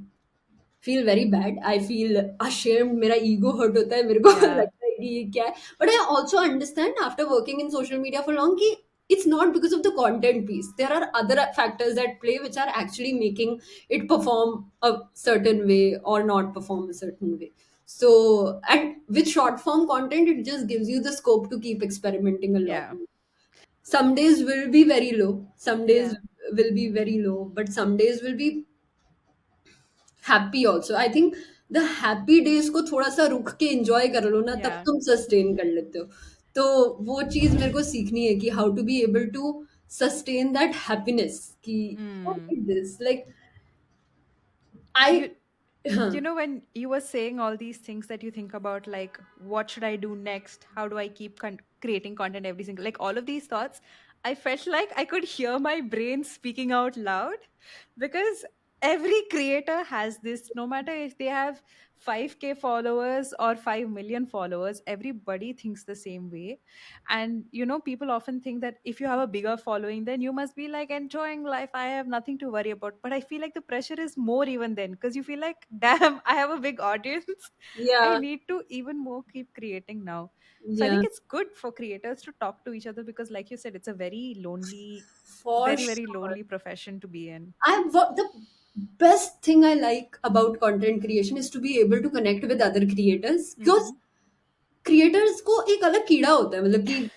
Speaker 1: feel very bad. I feel ashamed. मेरा ego hurt होता है. मेरे को
Speaker 2: Yeah.
Speaker 1: लगता है कि ये क्या है. But I also understand after working in social media for long कि it's not because of the content piece. There are other factors at play which are actually making it perform a certain way or not perform a certain way. So, and with short form content, it just gives you the scope to keep experimenting a lot
Speaker 2: Yeah.
Speaker 1: more. Some days will be very low, some days
Speaker 2: Yeah.
Speaker 1: will be very low, but some days will be happy also. I think the happy days को थोड़ा सा रुक के enjoy कर लो ना, तब
Speaker 2: Yeah.
Speaker 1: तुम sustain कर लेते हो. तो वो चीज मेरे को सीखनी है कि how to be able to sustain that happiness कि
Speaker 2: Hmm.
Speaker 1: This like I.
Speaker 2: You
Speaker 1: हाँ.
Speaker 2: when you were saying all these things that you think about, like what should I do next, how do I keep creating content every single, like all of these thoughts, I felt like I could hear my brain speaking out loud, because every creator has this, no matter if they have 5K followers or 5 million followers, everybody thinks the same way. And people often think that if you have a bigger following, then you must be like enjoying life, I have nothing to worry about. But I feel like the pressure is more even then, because you feel like damn, I have a big audience. I
Speaker 1: Yeah.
Speaker 2: need to even more keep creating now. So I
Speaker 1: Yeah.
Speaker 2: think it's good for creators to talk to each other, because like you said, it's a very lonely,
Speaker 1: For
Speaker 2: very very
Speaker 1: sure.
Speaker 2: lonely profession to be in.
Speaker 1: The best thing I like about content creation is to be able to connect with other creators, because
Speaker 2: Hmm.
Speaker 1: Creators को एक अलग कीड़ा होता है, मतलब कि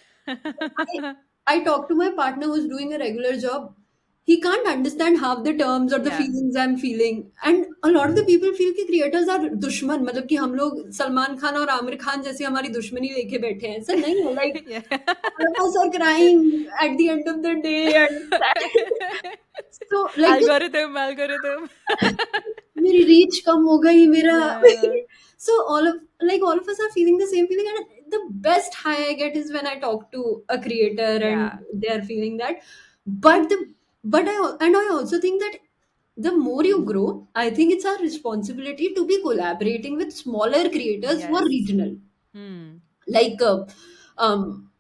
Speaker 1: I, I talk to my partner who's doing a regular job. He can't understand half the terms or the
Speaker 2: Yeah.
Speaker 1: feelings I'm feeling. And a lot of the people feel कि creators are दुश्मन, मतलब कि हम लोग सलमान खान और आमिर खान जैसी हमारी दुश्मनी लेके बैठे हैं. ऐसा नहीं है. Like
Speaker 2: Yeah.
Speaker 1: all of us are crying at the end of the day and so like just
Speaker 2: Algorithm, algorithm.
Speaker 1: मेरी रीच कम हो गई मेरा.
Speaker 2: Yeah.
Speaker 1: So all of us are feeling the same feeling, and the best high I get is when I talk to a creator and
Speaker 2: Yeah.
Speaker 1: they're feeling that. But the but I also think that the more you grow, I think it's our responsibility to be collaborating with smaller creators who are
Speaker 2: Yes.
Speaker 1: regional.
Speaker 2: Hmm.
Speaker 1: Like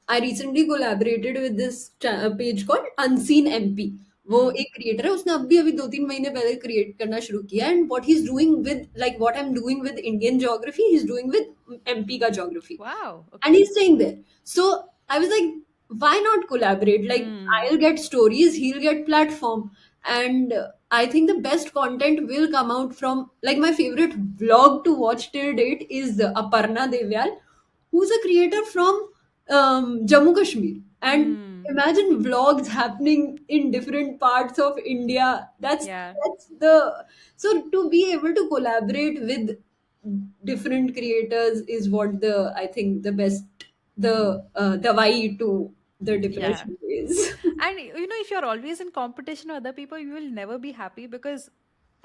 Speaker 1: I recently collaborated with this page called Unseen MP. वो
Speaker 2: Hmm.
Speaker 1: एक creator है, उसने अभी अभी 2-3 महीने पहले create करना शुरू किया. And what he is doing with, like what I am doing with Indian geography, he is doing with MP का geography.
Speaker 2: Wow.
Speaker 1: And
Speaker 2: Okay.
Speaker 1: he's staying there. So I was like, why not collaborate? Like
Speaker 2: Hmm.
Speaker 1: I'll get stories, he'll get platform. And I think the best content will come out from, like, my favorite vlog to watch till date is Aparna Devyal, who's a creator from Jammu Kashmir. And
Speaker 2: Hmm.
Speaker 1: imagine vlogs happening in different parts of India.
Speaker 2: Yeah.
Speaker 1: That's the, so to be able to collaborate with different creators is what the, I think, the best, the why to the
Speaker 2: Yeah.
Speaker 1: depression is.
Speaker 2: And if you're always in competition with other people, you will never be happy, because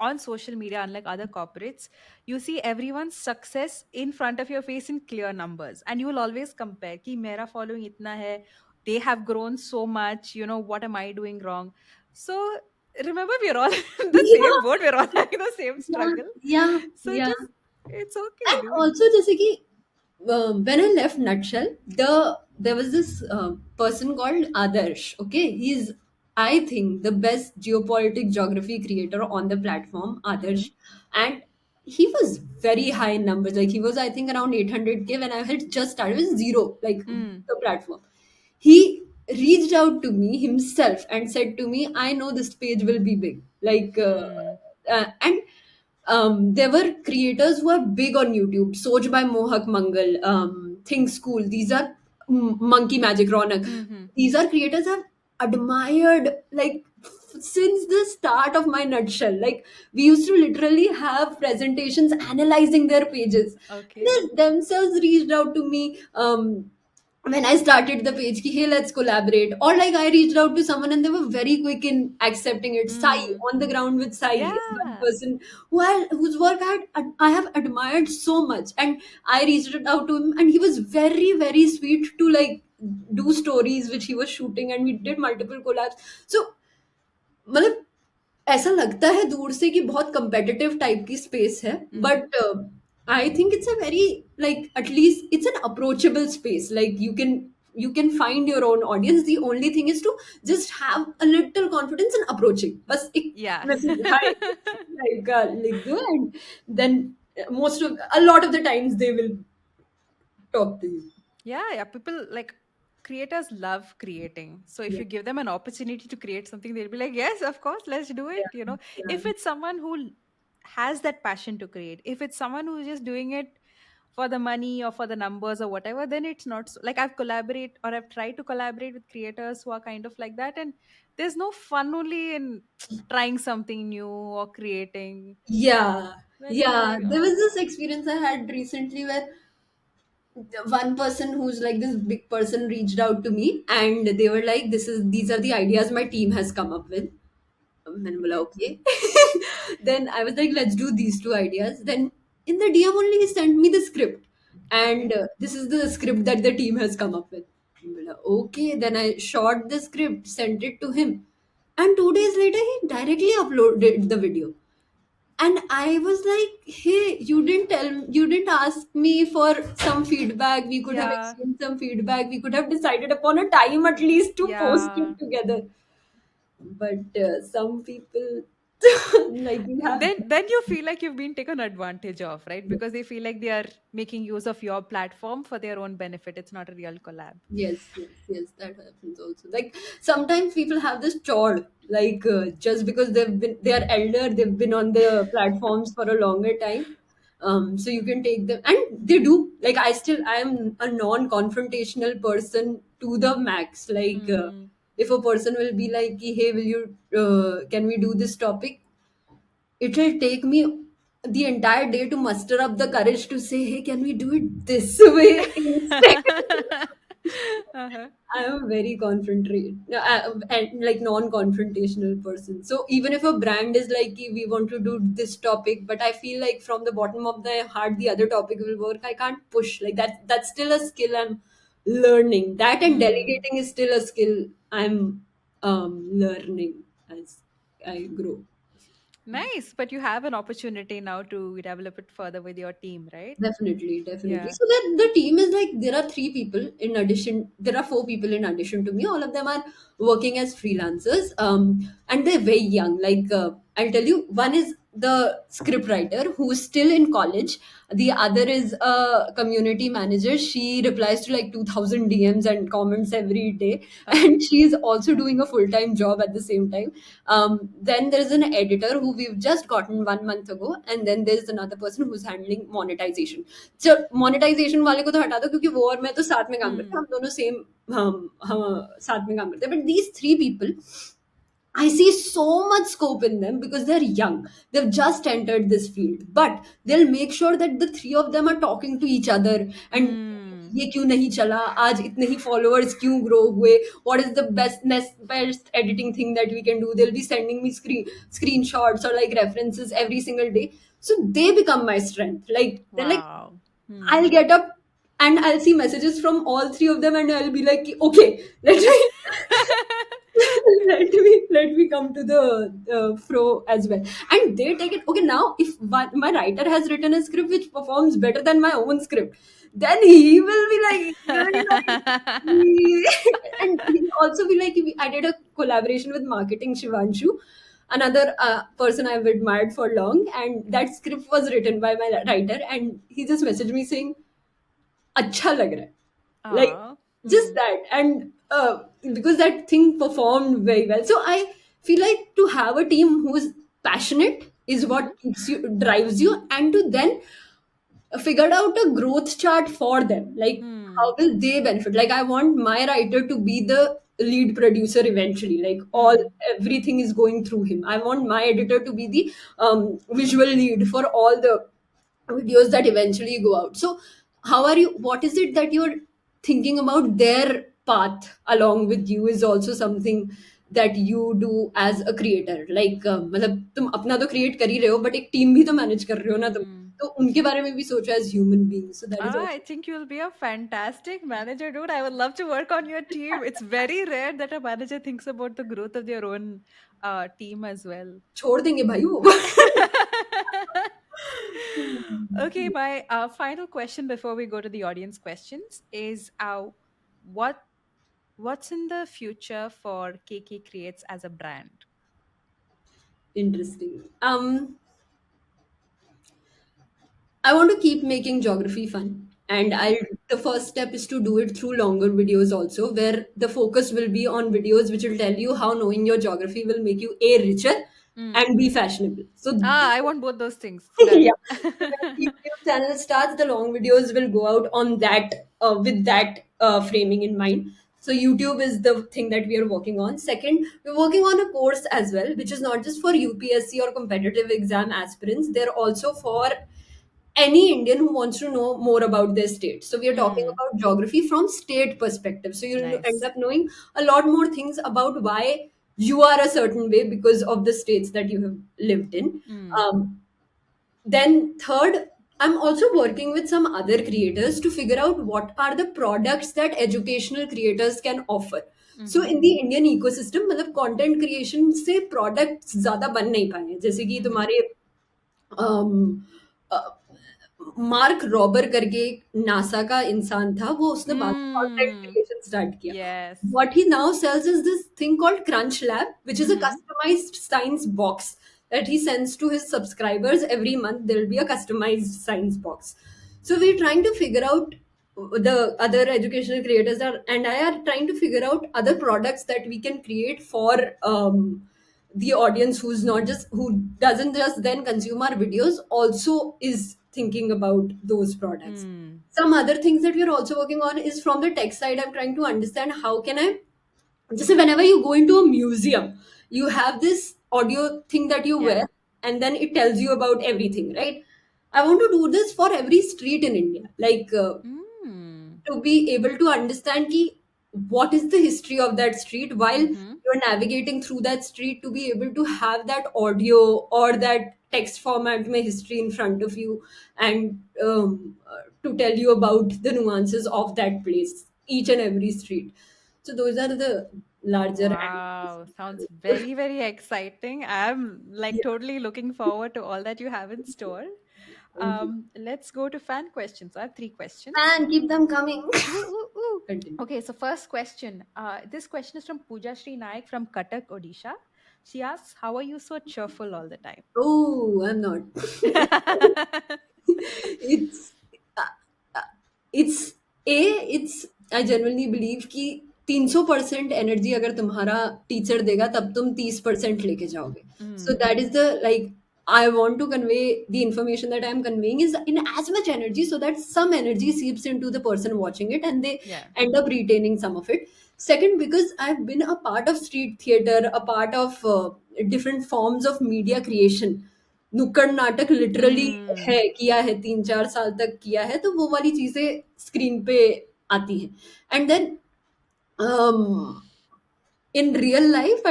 Speaker 2: on social media, unlike other corporates, you see everyone's success in front of your face in clear numbers, and you will always compare ki mera following itna hai, they have grown so much, what am I doing wrong? So remember, we're all in the
Speaker 1: Yeah,
Speaker 2: same boat, we're all having the same
Speaker 1: yeah,
Speaker 2: struggle.
Speaker 1: yeah,
Speaker 2: So
Speaker 1: yeah.
Speaker 2: just, it's okay,
Speaker 1: And
Speaker 2: dude.
Speaker 1: also, जैसे कि when I left Nutshell, there was this person called Adarsh. Okay, he's, I think, the best geopolitics geography creator on the platform,
Speaker 2: Mm-hmm.
Speaker 1: Adarsh, and he was very high in numbers. Like he was, I think, around 800K when I had just started with zero, like
Speaker 2: Mm.
Speaker 1: the platform. He reached out to me himself and said to me, I know this page will be big. Like,
Speaker 2: Mm.
Speaker 1: and there were creators who are big on YouTube. Soj by Mohak Mangal, Think School. These are Monkey Magic Ronak.
Speaker 2: Mm-hmm.
Speaker 1: These are creators have. admired, like since the start of my nutshell. Like we used to literally have presentations analyzing their pages.
Speaker 2: Okay.
Speaker 1: They themselves reached out to me when I started the page, ki, hey, let's collaborate. Or like I reached out to someone and they were very quick in accepting it. Sai,
Speaker 2: Mm.
Speaker 1: on the ground with Sai is one
Speaker 2: Yeah.
Speaker 1: person whose work I have admired so much. And I reached out to him and he was very, very sweet to like do stories which he was shooting, and we did multiple collabs. So मतलब ऐसा लगता है दूर से कि बहुत competitive type की space है,
Speaker 2: Mm-hmm.
Speaker 1: But I think it's a very like at least it's an approachable space. Like you can find your own audience. The only thing is to just have a little confidence in approaching. बस एक
Speaker 2: Yeah.
Speaker 1: message hi like लिख दो, and then most of a lot of the times they will talk to you.
Speaker 2: Yeah, yeah. People like creators love creating. So if
Speaker 1: Yeah,
Speaker 2: you give them an opportunity to create something, they'll be like, yes, of course, let's do it.
Speaker 1: yeah, yeah.
Speaker 2: If it's someone who has that passion to create, if it's someone who's just doing it for the money or for the numbers or whatever, then it's not so, like I've collaborate or I've tried to collaborate with creators who are kind of like that. And there's no fun only in trying something new or creating.
Speaker 1: Yeah,
Speaker 2: Very,
Speaker 1: yeah.
Speaker 2: very
Speaker 1: There was
Speaker 2: odd.
Speaker 1: this experience I had recently where one person who's like this big person reached out to me and they were like, these are the ideas my team has come up with. मैंने बोला
Speaker 2: Okay.
Speaker 1: okay. Then I was like, let's do these two ideas. Then in the DM only he sent me the script, and
Speaker 2: Okay.
Speaker 1: this is the script that the team has come up with. मैंने बोला, okay. Then I shot the script, sent it to him, and 2 days later he directly uploaded the video. And I was like, hey, you didn't ask me for some feedback. We could have
Speaker 2: Yeah.
Speaker 1: exchanged some feedback. We could have decided upon a time at least to post
Speaker 2: Yeah.
Speaker 1: it together. But some people, like, we have.
Speaker 2: Then you feel like you've been taken advantage of, right? Because they feel like they are making use of your platform for their own benefit. It's not a real collab.
Speaker 1: Yes, yes, yes, that happens also. Like sometimes people have this chore, like just because they are elder, they've been on the platforms for a longer time. So you can take them, and they do. Like I am a non-confrontational person to the max. Like
Speaker 2: Hmm.
Speaker 1: if a person will be like, "Hey, will you? Can we do this topic?" It will take me the entire day to muster up the courage to say, "Hey, can we do it this way instead?"
Speaker 2: Uh-huh.
Speaker 1: I am a very and like non-confrontational person. So even if a brand is like, "Ki, we want to do this topic, but I feel like from the bottom of the heart, the other topic will work. I can't push like that. That's still a skill I'm learning. That and
Speaker 2: Hmm.
Speaker 1: delegating is still a skill I'm learning as I grow.
Speaker 2: Nice, but you have an opportunity now to develop it further with your team, right?
Speaker 1: Definitely, definitely.
Speaker 2: Yeah.
Speaker 1: So that the team is like there are three people in addition. There are four people in addition to me. All of them are working as freelancers. And they're very young. Like I'll tell you, one is the script writer who's still in college. The other is a community manager. She replies to like 2,000 DMs and comments every day, and
Speaker 2: Okay.
Speaker 1: she's also doing a full time job at the same time. Then there's an editor who we've just gotten 1 month ago, and then there's another person who's handling monetization. So monetization वाले को तो हटा दो क्योंकि वो और मैं तो साथ में काम करते हैं,
Speaker 2: Hmm.
Speaker 1: हम दोनों सेम हम साथ में काम करते हैं. But these three people, I see so much scope in them because they're young. They've just entered this field, but they'll make sure that the three of them are talking to each other. And
Speaker 2: Hmm.
Speaker 1: ये क्यों नहीं चला आज इतने ही followers क्यों grow हुए, what is the best editing thing that we can do. They'll be sending me screenshots or like references every single day, so they become my strength. Like they're like,
Speaker 2: Wow.
Speaker 1: I'll
Speaker 2: Hmm.
Speaker 1: get up and I'll see messages from all three of them, and I'll be like, okay, let me let me come to the fro as well. And they take it. Okay, now if my writer has written a script which performs better than my own script, then he will be like, really and he'll also be like, I did a collaboration with marketing Shivanshu, another person I've admired for long, and that script was written by my writer, and he just messaged me saying, "अच्छा लग रहा है." Like
Speaker 2: Ah.
Speaker 1: just
Speaker 2: Hmm.
Speaker 1: that. And because that thing performed very well, so I feel like to have a team who's passionate is
Speaker 2: Mm-hmm.
Speaker 1: what keeps you drives you, and to then figured out a growth chart for them, like how
Speaker 2: Hmm.
Speaker 1: will they benefit. Like I want my writer to be the lead producer eventually. Like all
Speaker 2: Mm.
Speaker 1: everything is going through him. I want my editor to be the visual lead for all the videos that eventually go out. So how are you, what is it that you're thinking about their path along with you is also something that you do as a creator, like मतलब तुम अपना तो create कर ही रहे हो but एक team भी तो manage कर रहे हो ना तुम,
Speaker 2: Mm.
Speaker 1: तो उनके बारे में भी सोचो as human beings, so that is
Speaker 2: Ah, I
Speaker 1: also
Speaker 2: think you'll be a fantastic manager, dude. I would love to work on your team. It's very rare that a manager thinks about the growth of their own team as well.
Speaker 1: छोड़ देंगे भाई वो.
Speaker 2: Okay, my final question before we go to the audience questions is what what's in the future for KK Creates as a brand?
Speaker 1: Interesting. I want to keep making geography fun. And the first step is to do it through longer videos also, where the focus will be on videos which will tell you how knowing your geography will make you A, richer,
Speaker 2: Mm.
Speaker 1: and B, fashionable. So
Speaker 2: Ah, I want both those things.
Speaker 1: yeah.
Speaker 2: Done.
Speaker 1: So when the YouTube channel starts, the long videos will go out on that with that framing in mind. So YouTube is the thing that we are working on. Second, we're working on a course as well, which is not just for UPSC or competitive exam aspirants. They're also for any Indian who wants to know more about their state. So we are talking
Speaker 2: Mm.
Speaker 1: about geography from state perspective. So you'll end
Speaker 2: Nice.
Speaker 1: up knowing a lot more things about why you are a certain way because of the states that you have lived in.
Speaker 2: Mm.
Speaker 1: Then third, I'm also working with some other creators to figure out what are the products that educational creators can offer. So
Speaker 2: Mm-hmm.
Speaker 1: in the Indian ecosystem, मतलब content creation से products ज़्यादा बन नहीं पाए हैं. जैसे कि
Speaker 2: Mm-hmm.
Speaker 1: तुम्हारे मार्क रॉबर करके एक नासा का इंसान था, वो उसने बाद में कंटेंट
Speaker 2: Mm.
Speaker 1: क्रिएशन स्टार्ट किया.
Speaker 2: Yes.
Speaker 1: What he now sells is this thing called Crunch Lab, which is a
Speaker 2: Mm-hmm.
Speaker 1: customized science box that he sends to his subscribers every month. There will be a customized science box. So we're trying to figure out the other educational creators are and I are trying to figure out other products that we can create for the audience who's not just who doesn't just then consume our videos, also is thinking about those products.
Speaker 2: Mm.
Speaker 1: Some other things that we're also working on is from the tech side. I'm trying to understand how can I just say whenever you go into a museum, you have this audio thing that you
Speaker 2: Yeah.
Speaker 1: wear and then it tells you about everything, right? I want to do this for every street in India, like
Speaker 2: Mm.
Speaker 1: to be able to understand ki, what is the history of that street while
Speaker 2: Mm-hmm.
Speaker 1: you're navigating through that street, to be able to have that audio or that text format mein history in front of you and to tell you about the nuances of that place, each and every street. So those are the larger
Speaker 2: Wow, sounds very, very exciting. I'm like
Speaker 1: yeah.
Speaker 2: totally looking forward to all that you have in store.
Speaker 1: Thank you.
Speaker 2: Let's go to fan questions. I have three questions.
Speaker 1: And keep them coming.
Speaker 2: Ooh, ooh, ooh.
Speaker 1: Continue.
Speaker 2: Okay, so first question. This question is from Pooja Sri Naik from Cuttack, Odisha. She asks, "How are you so cheerful all the time?"
Speaker 1: Oh, I'm not. it's uh, uh, it's it's I genuinely believe कि 300% energy अगर तुम्हारा teacher देगा तब तुम 30% लेके जाओगे. So
Speaker 2: Mm,
Speaker 1: that is the like I want to convey the information that I'm conveying is in as much energy so that some energy seeps into the person watching it and they
Speaker 2: yeah.
Speaker 1: end up retaining some of it. Second, because I've been a part of street theater, a part of different forms of media creation. नुक्कड़ नाटक literally
Speaker 2: Mm,
Speaker 1: है, किया है, 3-4 साल तक किया है, तो वो वाली चीजें स्क्रीन पे आती हैं. And then in real life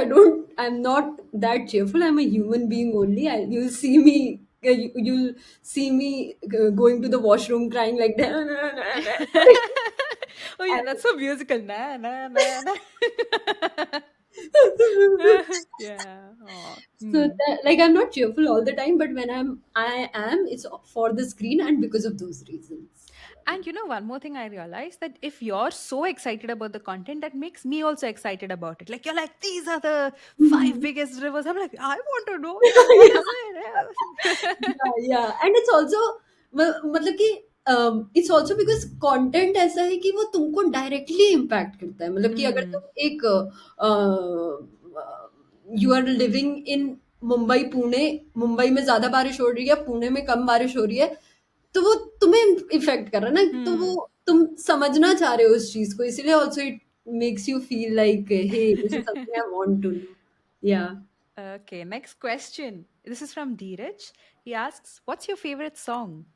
Speaker 1: I'm not that cheerful. I'm a human being only. You'll see me you'll see me going to the washroom crying like that.
Speaker 2: oh yeah, that's so musical. Na na na na. yeah. Oh.
Speaker 1: So
Speaker 2: Mm.
Speaker 1: that, like I'm not cheerful all the time, but when I am, it's for the screen and because of those reasons.
Speaker 2: And you know, one more thing I realized that if you're so excited about the content, that makes me also excited about it. Like you're like, these are the five
Speaker 1: Mhm.
Speaker 2: biggest rivers. I'm like, I want to know that. What
Speaker 1: Yeah.
Speaker 2: is it?
Speaker 1: Yeah, and it's also मतलब कि it's also because content ऐसा है कि वो तुमको directly impact करता है. मतलब कि अगर
Speaker 2: mm,
Speaker 1: तुम एक you are living in Mumbai Pune, Mumbai में ज्यादा बारिश हो रही है, पुणे में कम बारिश हो रही है, तो वो तुम्हें इफेक्ट कर रहा है ना, तो वो
Speaker 2: mm,
Speaker 1: तुम समझना चाह रहे हो उस चीज को, इसीलिए also it makes you feel like, hey, this is something I want to know. Yeah.
Speaker 2: Okay, next question. This is from Dheeraj. He asks, "What's your favorite song?"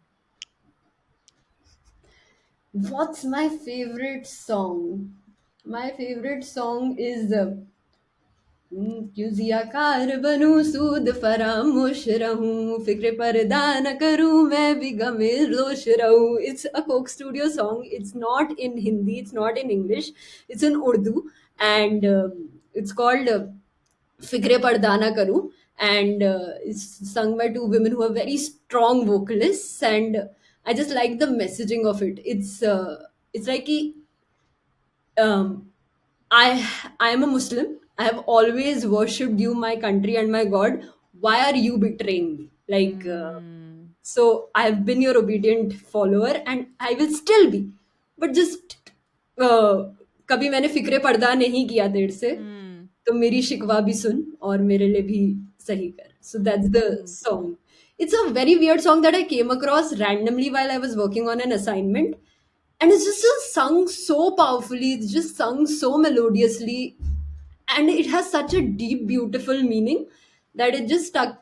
Speaker 1: What's my favorite song? My favorite song is क्यों ज़ियाकार बनूं सूद फरामोश रहूं फिक्र पर्दा न करूं मैं भी गमे रोश रहूं. It's a Coke Studio song. It's not in Hindi. It's not in English. It's in Urdu, and it's called Fikre Parda Na Karu, and it's sung by two women who are very strong vocalists, and I just like the messaging of it. It's like um, I am a Muslim. I have always worshipped you, my country, and my God. Why are you betraying me?
Speaker 2: Hmm.
Speaker 1: So I have been your obedient follower, and I will still be. But just कभी मैंने फिक्रे पर्दा नहीं किया तेरे से,
Speaker 2: Hmm.
Speaker 1: तो मेरी शिकवा भी सुन और मेरे लिए भी सही कर. So that's the
Speaker 2: Hmm.
Speaker 1: song. It's a very weird song that I came across randomly while I was working on an assignment, and it's just sung so powerfully. It's just sung so melodiously, and it has such a deep, beautiful meaning that it just stuck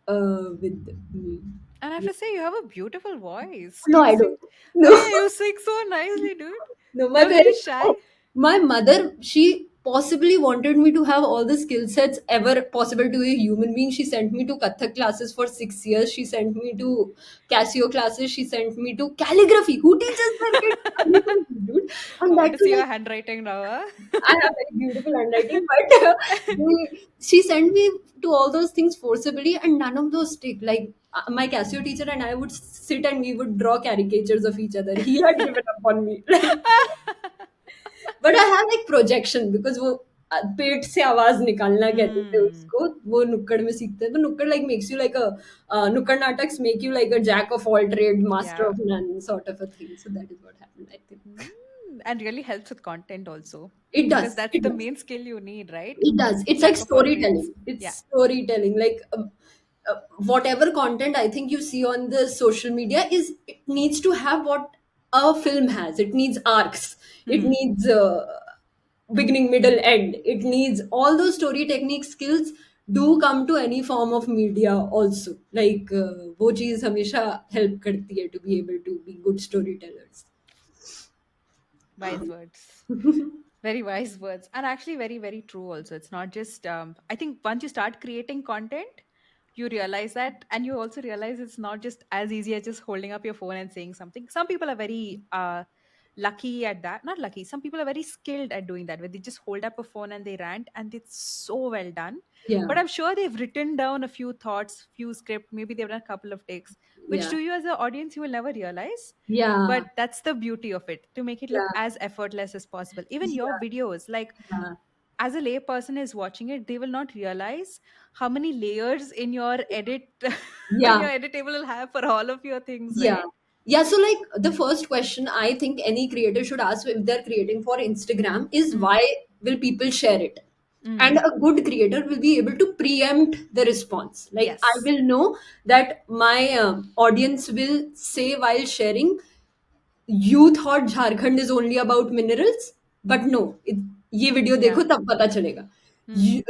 Speaker 1: with me.
Speaker 2: And I have to say, you have a beautiful voice.
Speaker 1: No,
Speaker 2: You
Speaker 1: I
Speaker 2: sing.
Speaker 1: don't. No.
Speaker 2: Oh, yeah, you sing so nicely, dude.
Speaker 1: No, my
Speaker 2: You're very
Speaker 1: parents.
Speaker 2: shy.
Speaker 1: Oh, my mother, she possibly wanted me to have all the skill sets ever possible to a human being. She sent me to Kathak classes for 6 years. She sent me to Casio classes. She sent me to calligraphy. Who teaches their kids calligraphy, dude?
Speaker 2: I
Speaker 1: And
Speaker 2: want
Speaker 1: that
Speaker 2: to
Speaker 1: too,
Speaker 2: see your
Speaker 1: like,
Speaker 2: handwriting now.
Speaker 1: I have very beautiful handwriting, but she sent me to all those things forcibly, and none of those stick. Like my Casio teacher and I would sit and we would draw caricatures of each other. He had given up on me. Like, but I have एक projection because वो पेट से आवाज निकालना कहते थे
Speaker 2: Hmm.
Speaker 1: उसको. वो नुक्कड़ में सीखते हैं, तो nukkad like makes you like a nukkad nataks make you like a jack of all trade master
Speaker 2: Yeah.
Speaker 1: Of none sort of a thing. So that is what happened I think.
Speaker 2: And really helps with content also.
Speaker 1: It
Speaker 2: Because
Speaker 1: does,
Speaker 2: that's
Speaker 1: it
Speaker 2: the
Speaker 1: does.
Speaker 2: main skill you need, right?
Speaker 1: It does. It's like
Speaker 2: Jack of all trades.
Speaker 1: storytelling. It's
Speaker 2: Yeah.
Speaker 1: storytelling. Whatever content I think you see on the social media is it needs to have what a film has. It needs arcs. It
Speaker 2: Hmm.
Speaker 1: needs beginning, middle, end. It needs all those story technique skills do come to any form of media also. Like वो चीज हमेशा help करती है to be able to be good storytellers.
Speaker 2: Wise words. Very wise words. And actually, very, very true also. It's not just, I think once you start creating content, you realize that, and you also realize it's not just as easy as just holding up your phone and saying something. Some people are very lucky at that. Not lucky. Some people are very skilled at doing that, where they just hold up a phone and they rant, and it's so well done.
Speaker 1: Yeah,
Speaker 2: But I'm sure they've written down a few thoughts, few script, maybe they've done a couple of takes, which
Speaker 1: yeah,
Speaker 2: to you as an audience, you will never realize.
Speaker 1: yeah,
Speaker 2: But that's the beauty of it, to make it look
Speaker 1: yeah,
Speaker 2: as effortless as possible. Even your
Speaker 1: yeah,
Speaker 2: videos, like,
Speaker 1: yeah,
Speaker 2: as a lay person is watching it, they will not realize how many layers in your edit in
Speaker 1: yeah.
Speaker 2: your edit table will have for all of your things,
Speaker 1: Yeah.
Speaker 2: right?
Speaker 1: Yeah. So, like, the first question I think any creator should ask if they're creating for Instagram is
Speaker 2: Mm.
Speaker 1: why will people share it? And
Speaker 2: Mm.
Speaker 1: a good creator will be able to preempt the response. Like, I
Speaker 2: Yes.
Speaker 1: will know that my audience will say while sharing, you thought Jharkhand is only about minerals, but no, ये video
Speaker 2: Yeah.
Speaker 1: देखो तब पता चलेगा.
Speaker 2: Hmm.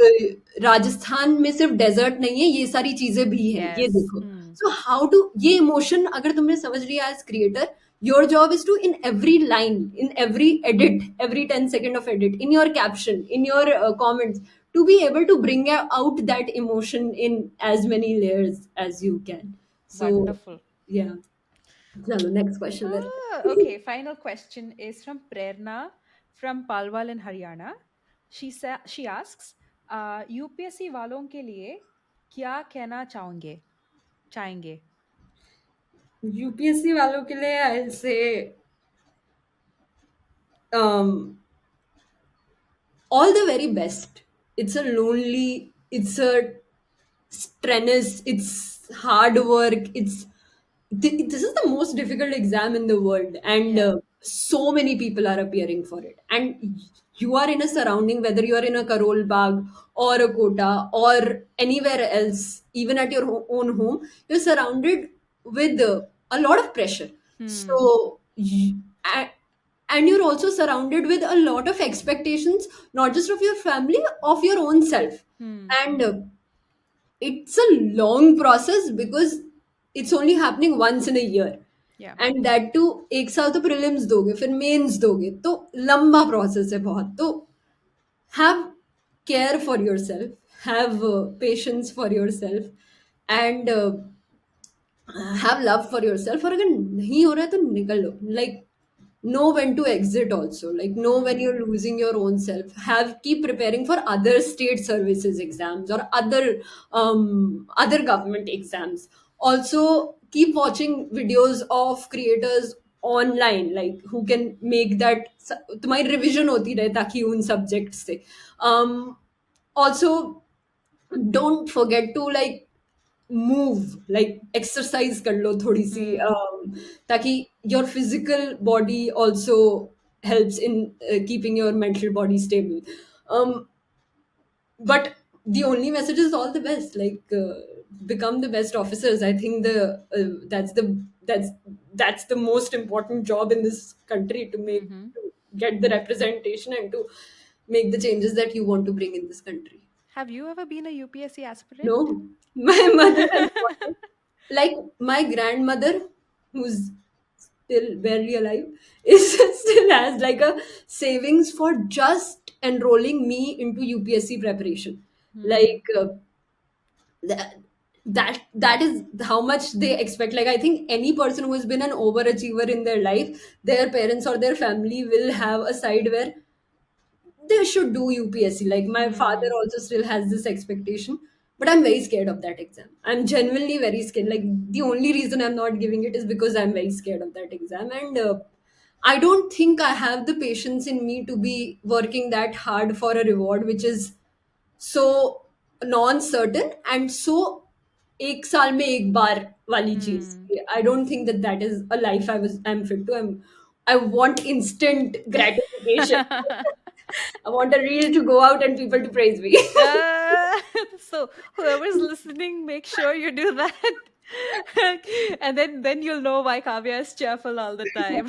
Speaker 1: Rajasthan में सिर्फ desert नहीं है, ये सारी चीजें भी हैं, ये
Speaker 2: Yes.
Speaker 1: देखो.
Speaker 2: Hmm.
Speaker 1: सो हाउ टू ये इमोशन अगर तुमने समझ लिया as creator, your job is to in every line, in every edit, every 10 seconds of edit, in your caption, in your comments, to be able to bring out that emotion in as many layers as you can. So
Speaker 2: Wonderful.
Speaker 1: yeah. Chalo, next question.
Speaker 2: Okay, final question is from Prerna from Palwal in Haryana. She asks, UPSC वालों के लिए क्या कहना चाहेंगे?
Speaker 1: UPSC वालों के लिए आई से um, all the very best. It's a lonely, it's a strenuous, it's hard work. This is the most difficult exam in the world, and
Speaker 2: Yeah.
Speaker 1: so many people are appearing for it. And you are in a surrounding, whether you are in a Karol Bagh or a Kota or anywhere else, even at your own home, you're surrounded with a lot of pressure.
Speaker 2: Hmm.
Speaker 1: So, and you're also surrounded with a lot of expectations, not just of your family, of your own self.
Speaker 2: Hmm.
Speaker 1: And it's a long process because it's only happening once in a year.
Speaker 2: Yeah.
Speaker 1: And that too एक साल तो prelims दोगे फिर mains दोगे तो लंबा process है बहुत. तो have care for yourself, have patience for yourself, and have love for yourself. और अगर नहीं हो रहा है तो निकल लो. Like know when to exit also, like know when
Speaker 2: Hmm.
Speaker 1: you're losing your own self. Have keep preparing for other state services exams or other government exams. Also keep watching videos of creators online, like who can make that तुम्हारी revision होती रहे ताकि उन subjects से. um also don't forget to like move, like exercise कर लो थोड़ी सी,
Speaker 2: Hmm.
Speaker 1: ताकि your physical body also helps in keeping your mental body stable. But the only message is all the best, like become the best officers. I think that's that's the most important job in this country, to make,
Speaker 2: Hmm.
Speaker 1: to get the representation and to make the changes that you want to bring in this country.
Speaker 2: Have you ever been a UPSC aspirant?
Speaker 1: No, my mother has got it. Like my grandmother, who's still barely alive, is still has like a savings for just enrolling me into UPSC preparation.
Speaker 2: Hmm.
Speaker 1: Like that, that is how much they expect. Like I think any person who has been an overachiever in their life, their parents or their family will have a side where they should do UPSC. Like my father
Speaker 2: Hmm.
Speaker 1: also still has this expectation, but I'm very scared of that exam. I'm genuinely very scared. Like the only reason I'm not giving it is because I'm very scared of that exam, and I don't think I have the patience in me to be working that hard for a reward which is so non-certain and so एक साल में एक बार वाली चीज.
Speaker 2: Hmm.
Speaker 1: I don't think that that is a life I'm fit to. I want instant gratification. I want a reel to go out and people to praise me.
Speaker 2: Uh, so whoever's listening, make sure you do that. And then you'll know why Kavya is cheerful all the time.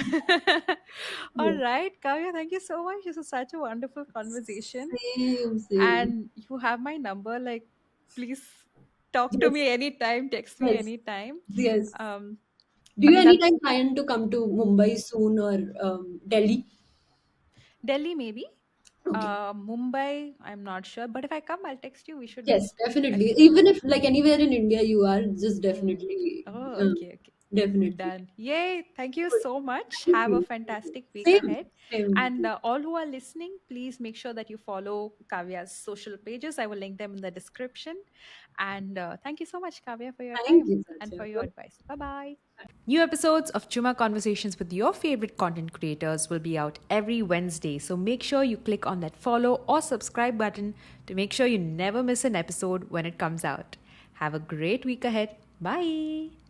Speaker 2: All
Speaker 1: Yeah.
Speaker 2: right, Kavya, thank you so much. This was such a wonderful conversation.
Speaker 1: Same, same.
Speaker 2: And you have my number. Like, please talk to
Speaker 1: Yes,
Speaker 2: me anytime, text me
Speaker 1: yes,
Speaker 2: anytime.
Speaker 1: yes.
Speaker 2: Um,
Speaker 1: Do
Speaker 2: I
Speaker 1: you
Speaker 2: mean, that's
Speaker 1: anytime plan to come to Mumbai soon or Delhi?
Speaker 2: Delhi, maybe.
Speaker 1: Okay.
Speaker 2: Mumbai, I'm not sure. But if I come, I'll text you.
Speaker 1: Yes,
Speaker 2: I
Speaker 1: definitely.
Speaker 2: should come.
Speaker 1: Even if like anywhere in India you are, just
Speaker 2: Hmm.
Speaker 1: definitely,
Speaker 2: Oh,
Speaker 1: um,
Speaker 2: okay, okay.
Speaker 1: definitely.
Speaker 2: Done. Yay. Thank you
Speaker 1: Good.
Speaker 2: so much.
Speaker 1: Thank
Speaker 2: Have a
Speaker 1: you. Thank you.
Speaker 2: fantastic week
Speaker 1: Same,
Speaker 2: ahead. And
Speaker 1: same.
Speaker 2: all who are listening, please make sure that you follow Kavya's social pages. I will link them in the description. And thank you so much, Kavya, for your
Speaker 1: Thank
Speaker 2: time
Speaker 1: you,
Speaker 2: and for
Speaker 1: Satya.
Speaker 2: your advice. Bye bye. New episodes of Chumma Conversations with your favorite content creators will be out every Wednesday. So make sure you click on that follow or subscribe button to make sure you never miss an episode when it comes out. Have a great week ahead. Bye.